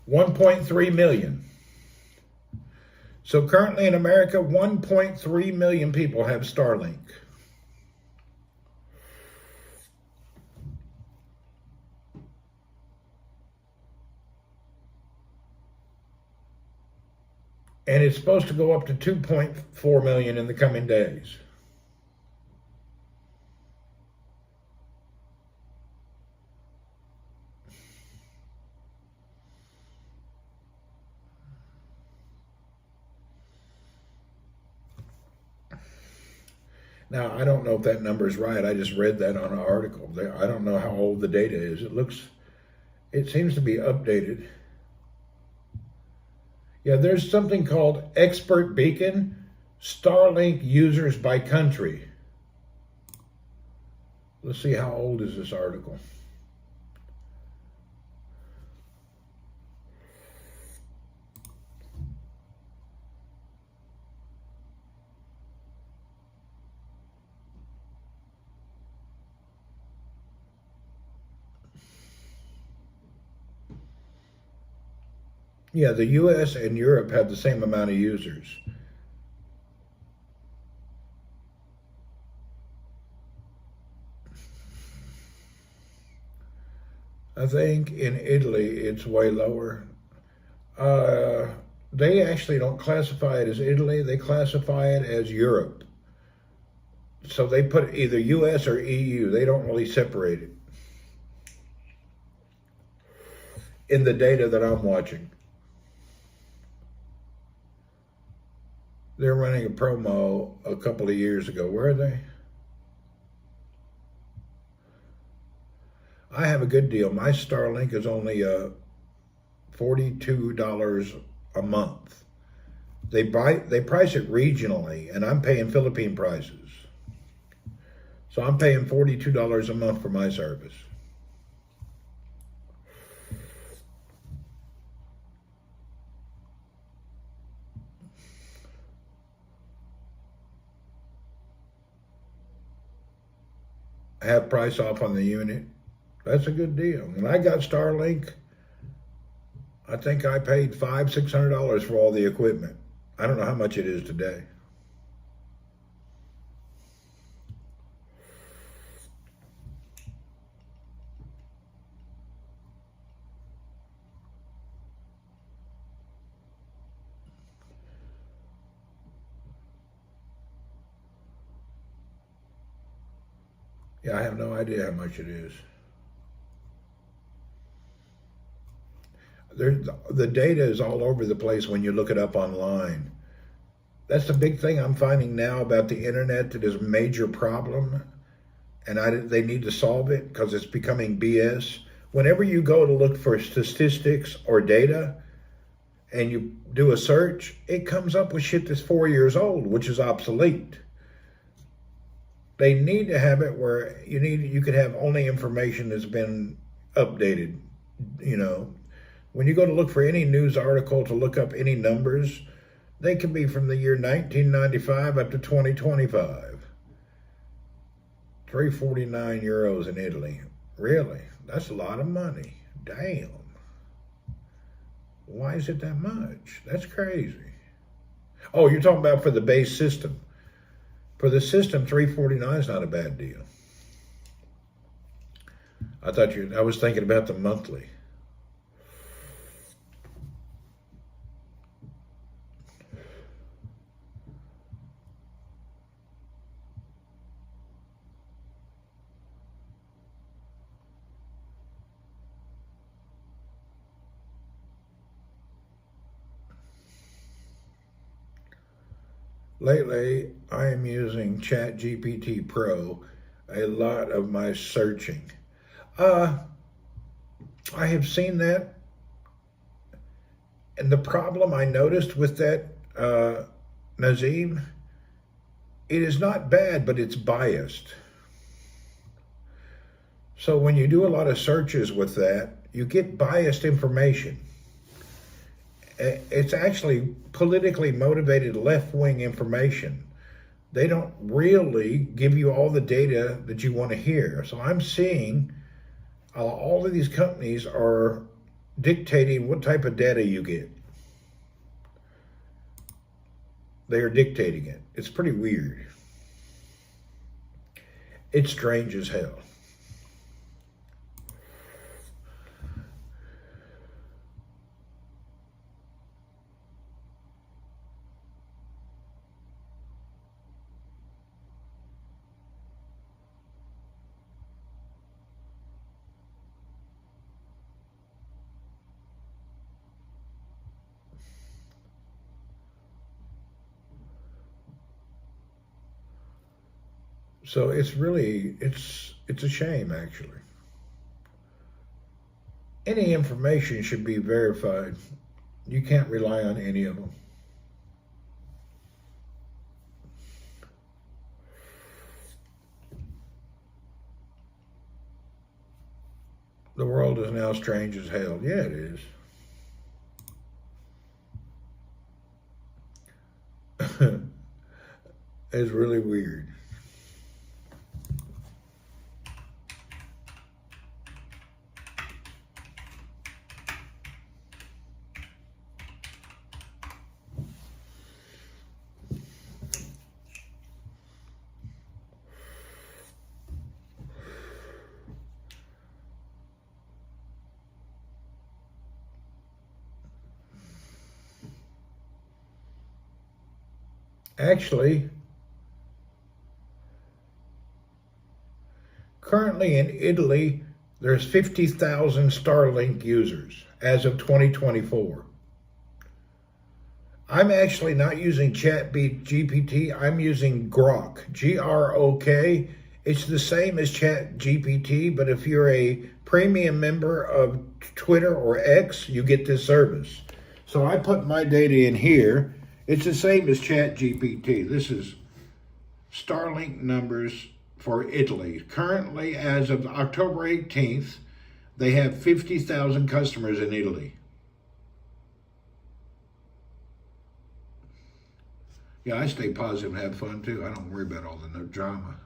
$1.3 million. So currently in America, 1.3 million people have Starlink. and it's supposed to go up to 2.4 million in the coming days. Now, I don't know if that number is right. I just read that on an article. I don't know how old the data is. It seems to be updated. Yeah, there's something called Expert Beacon, Starlink users by country. Let's see, how old is this article? Yeah, the US and Europe have the same amount of users. I think in Italy it's way lower. They actually don't classify it as Italy, they classify it as Europe. So they put either US or EU, they don't really separate it in the data that I'm watching. They're running a promo a couple of years ago. Where are they? I have a good deal. My Starlink is only $42 a month. They price it regionally, and I'm paying Philippine prices. So I'm paying $42 a month for my service. I have price off on the unit. That's a good deal. When I got Starlink, I think I paid $600 for all the equipment. I don't know how much it is today. Yeah, I have no idea how much it is. The data is all over the place when you look it up online. That's the big thing I'm finding now about the internet, that is a major problem, and they need to solve it because it's becoming BS. Whenever you go to look for statistics or data and you do a search, it comes up with shit that's 4 years old, which is obsolete. They need to have it where you could have only information that's been updated. You know, when you go to look for any news article to look up any numbers, they can be from the year 1995 up to 2025. 349 euros in Italy. Really? That's a lot of money. Damn. Why is it that much? That's crazy. Oh, you're talking about for the base system. For the system, 349 is not a bad deal. I was thinking about the monthly. Lately, I am using ChatGPT Pro a lot of my searching. I have seen that, and the problem I noticed with that, Nazim, it is not bad, but it's biased. So when you do a lot of searches with that, you get biased information. It's actually politically motivated left-wing information. They don't really give you all the data that you want to hear. So I'm seeing all of these companies are dictating what type of data you get. They are dictating it. It's pretty weird. It's strange as hell. So it's really, it's a shame, actually. Any information should be verified. You can't rely on any of them. The world is now strange as hell. Yeah, it is. It's really weird. Actually, currently in Italy, there's 50,000 Starlink users as of 2024. I'm actually not using GPT. I'm using Grok, Grok. It's the same as Chat GPT, but if you're a premium member of Twitter or X, you get this service. So I put my data in here. It's the same as Chat GPT. This is Starlink numbers for Italy. Currently, as of October 18th, they have 50,000 customers in Italy. Yeah, I stay positive and have fun too. I don't worry about all the drama.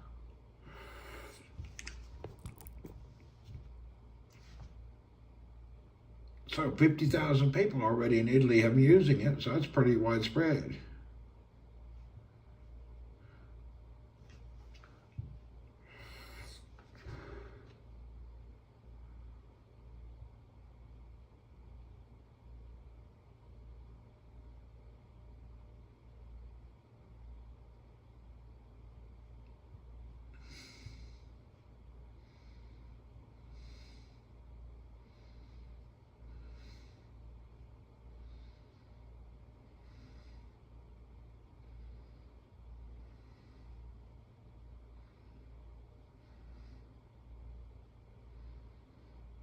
So 50,000 people already in Italy have been using it, so that's pretty widespread.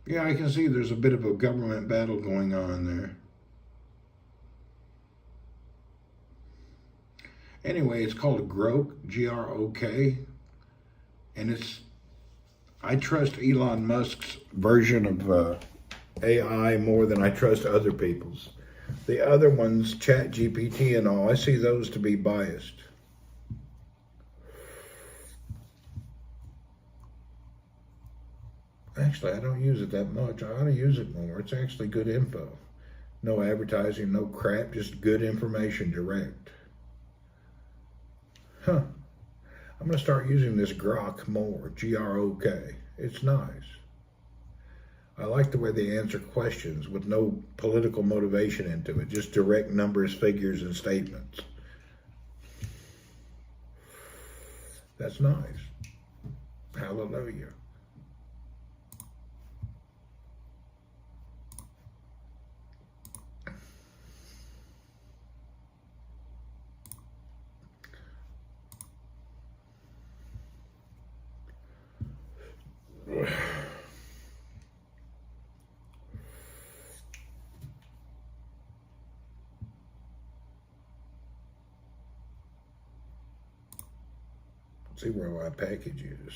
Yeah, I can see there's a bit of a government battle going on there. Anyway, it's called Grok, Grok, and I trust Elon Musk's version of AI more than I trust other people's. The other ones, Chat GPT and all, I see those to be biased. Actually, I don't use it that much. I ought to use it more. It's actually good info. No advertising, no crap, just good information direct. Huh. I'm going to start using this Grok more, Grok. It's nice. I like the way they answer questions with no political motivation into it, just direct numbers, figures, and statements. That's nice. Hallelujah. See where my package is.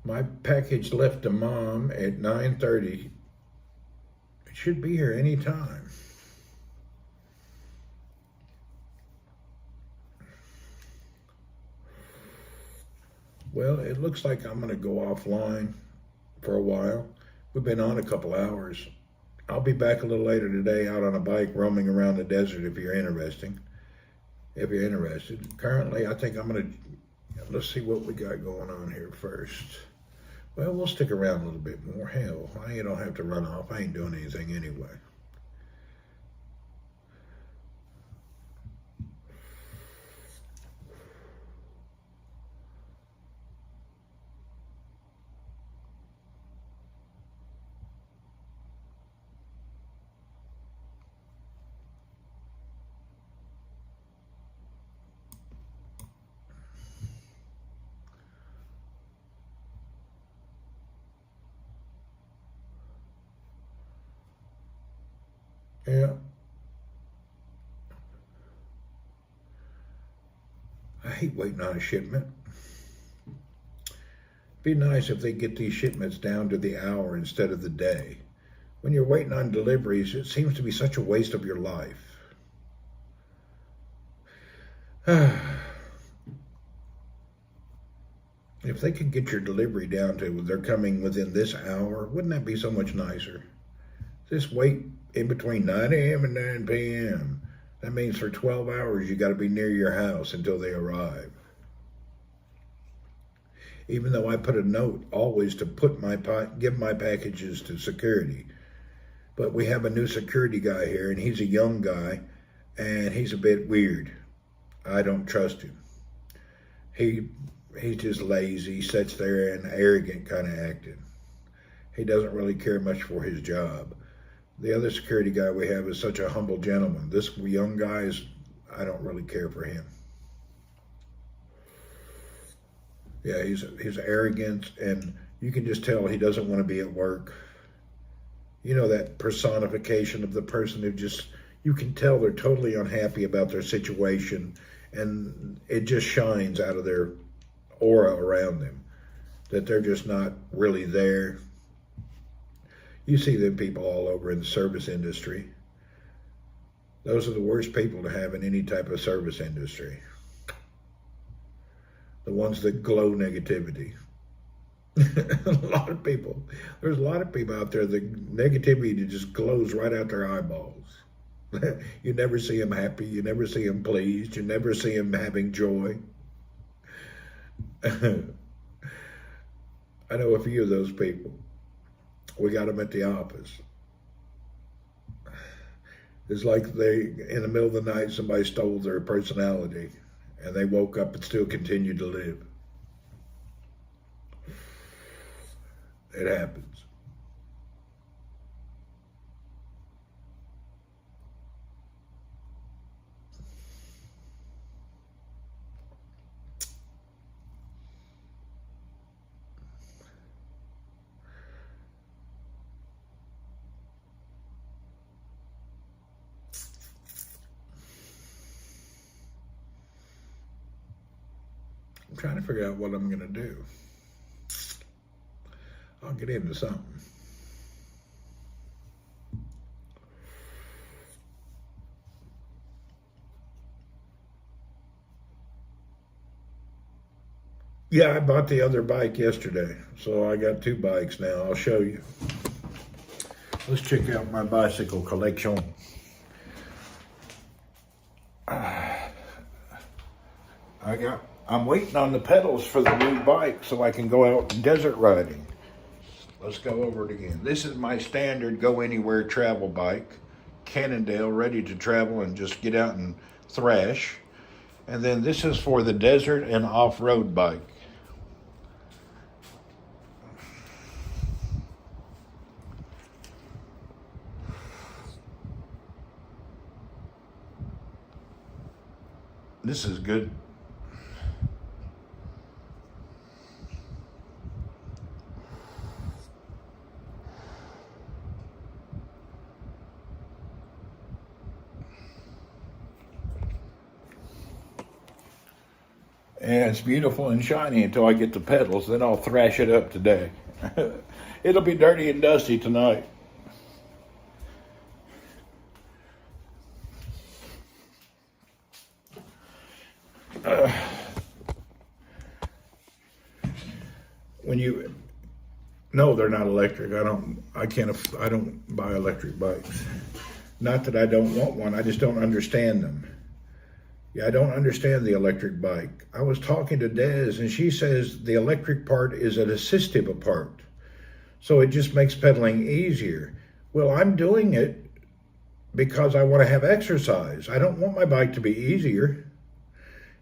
My package left to Mom at 9:30. It should be here any time. Well, it looks like I'm going to go offline for a while. We've been on a couple hours. I'll be back a little later today out on a bike roaming around the desert if you're interested. Currently, I think I'm going to, let's see what we got going on here first. Well, we'll stick around a little bit more. Hell, I don't have to run off. I ain't doing anything anyway. Yeah. I hate waiting on a shipment. Be nice if they get these shipments down to the hour instead of the day. When you're waiting on deliveries, it seems to be such a waste of your life. If they could get your delivery down to they're coming within this hour, wouldn't that be so much nicer? Just wait in between 9 a.m. and 9 p.m. That means for 12 hours you got to be near your house until they arrive. Even though I put a note always to give my packages to security. But we have a new security guy here, and he's a young guy, and he's a bit weird. I don't trust him. He's just lazy, sits there and arrogant kind of acting. He doesn't really care much for his job. The other security guy we have is such a humble gentleman. This young guy I don't really care for him. Yeah, he's arrogant, and you can just tell he doesn't want to be at work. You know, that personification of the person who you can tell they're totally unhappy about their situation, and it just shines out of their aura around them, that they're just not really there. You see them people all over in the service industry. Those are the worst people to have in any type of service industry. The ones that glow negativity. There's a lot of people out there that negativity just glows right out their eyeballs. You never see them happy. You never see them pleased. You never see them having joy. I know a few of those people. We got them at the office. It's like in the middle of the night, somebody stole their personality, and they woke up and still continued to live. It happens. I'm trying to figure out what I'm going to do. I'll get into something. Yeah, I bought the other bike yesterday, so I got 2 bikes now. I'll show you. Let's check out my bicycle collection. I'm waiting on the pedals for the new bike so I can go out desert riding. Let's go over it again. This is my standard go anywhere travel bike, Cannondale, ready to travel and just get out and thrash. And then this is for the desert and off-road bike. This is good. And it's beautiful and shiny until I get the pedals. Then I'll thrash it up today. It'll be dirty and dusty tonight. No, they're not electric. I don't buy electric bikes. Not that I don't want one. I just don't understand them. Yeah, I don't understand the electric bike. I was talking to Des, and she says the electric part is an assistive part. So it just makes pedaling easier. Well, I'm doing it because I want to have exercise. I don't want my bike to be easier.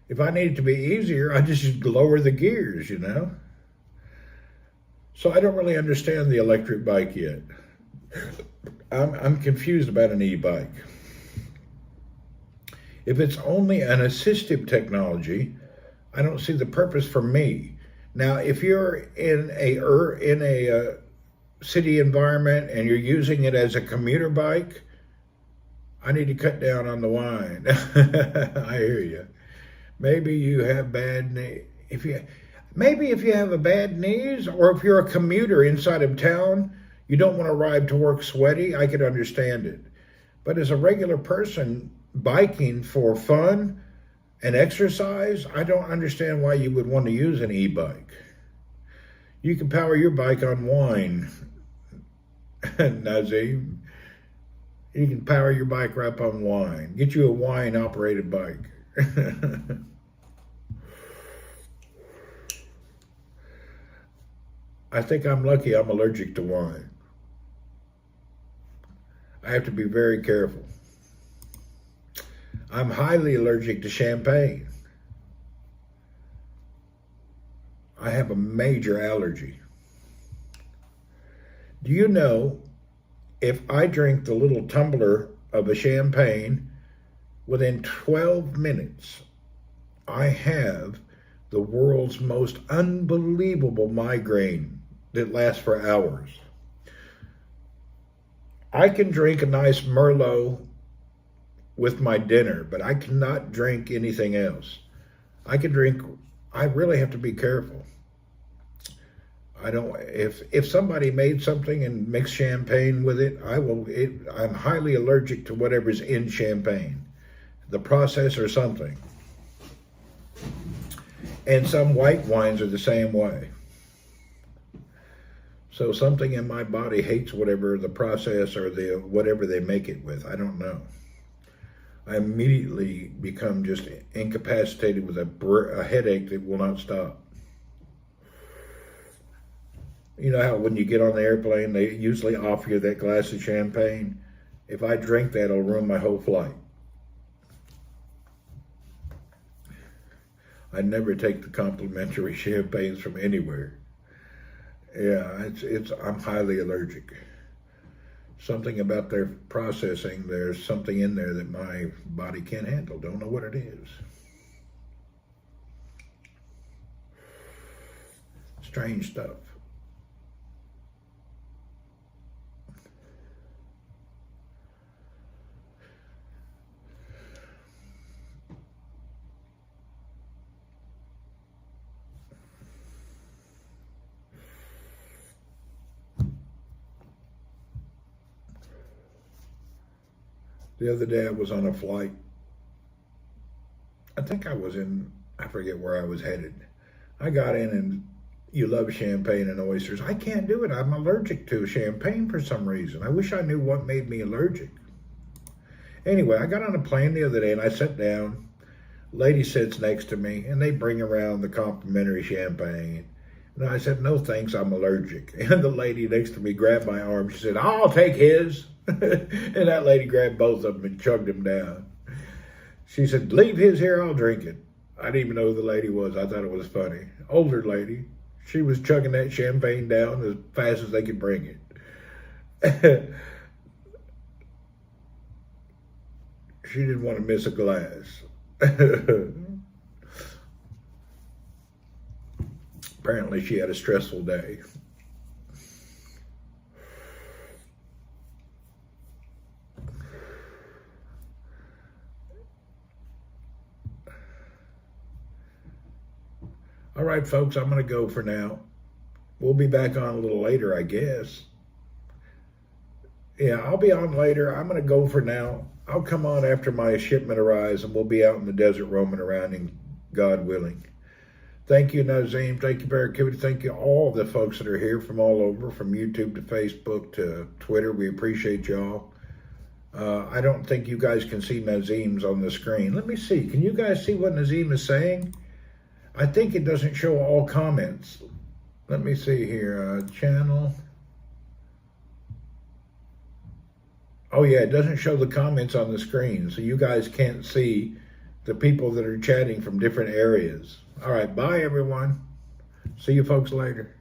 If I need it to be easier, I just lower the gears, you know? So I don't really understand the electric bike yet. I'm confused about an e-bike. If it's only an assistive technology, I don't see the purpose for me. Now, if you're in a city environment and you're using it as a commuter bike, I need to cut down on the wine. I hear you. Maybe you have bad knee. Maybe if you have a bad knees, or if you're a commuter inside of town, you don't want to ride to work sweaty, I could understand it. But as a regular person biking for fun and exercise, I don't understand why you would want to use an e-bike. You can power your bike on wine, Nazim. You can power your bike up on wine. Get you a wine-operated bike. I think I'm lucky I'm allergic to wine. I have to be very careful. I'm highly allergic to champagne. I have a major allergy. Do you know, if I drink the little tumbler of a champagne, within 12 minutes, I have the world's most unbelievable migraine that lasts for hours. I can drink a nice Merlot with my dinner, but I cannot drink anything else. I really have to be careful. If somebody made something and mixed champagne with it, I'm highly allergic to whatever's in champagne, the process or something. And some white wines are the same way. So something in my body hates whatever the process or whatever they make it with. I don't know. I immediately become just incapacitated with a headache that will not stop. You know how when you get on the airplane, they usually offer you that glass of champagne? If I drink that, it'll ruin my whole flight. I never take the complimentary champagnes from anywhere. Yeah, I'm highly allergic. Something about their processing, there's something in there that my body can't handle. Don't know what it is. Strange stuff. The other day I was on a flight. I forget where I was headed. I got in, and you love champagne and oysters. I can't do it. I'm allergic to champagne for some reason. I wish I knew what made me allergic. Anyway, I got on a plane the other day and I sat down. Lady sits next to me and they bring around the complimentary champagne. And I said, no thanks, I'm allergic. And the lady next to me grabbed my arm. She said, I'll take his. And that lady grabbed both of them and chugged them down. She said, leave his here, I'll drink it. I didn't even know who the lady was. I thought it was funny. Older lady. She was chugging that champagne down as fast as they could bring it. She didn't want to miss a glass. Apparently she had a stressful day. All right, folks, I'm going to go for now. We'll be back on a little later, I guess. Yeah, I'll be on later. I'm going to go for now. I'll come on after my shipment arrives, and we'll be out in the desert roaming around, God willing. Thank you, Nazim. Thank you, Barracuda. Thank you, all the folks that are here from all over, from YouTube to Facebook to Twitter. We appreciate y'all. I don't think you guys can see Nazim's on the screen. Let me see. Can you guys see what Nazim is saying? I think it doesn't show all comments. Let me see here. Channel. Oh, yeah, it doesn't show the comments on the screen, so you guys can't see the people that are chatting from different areas. All right, bye, everyone. See you folks later.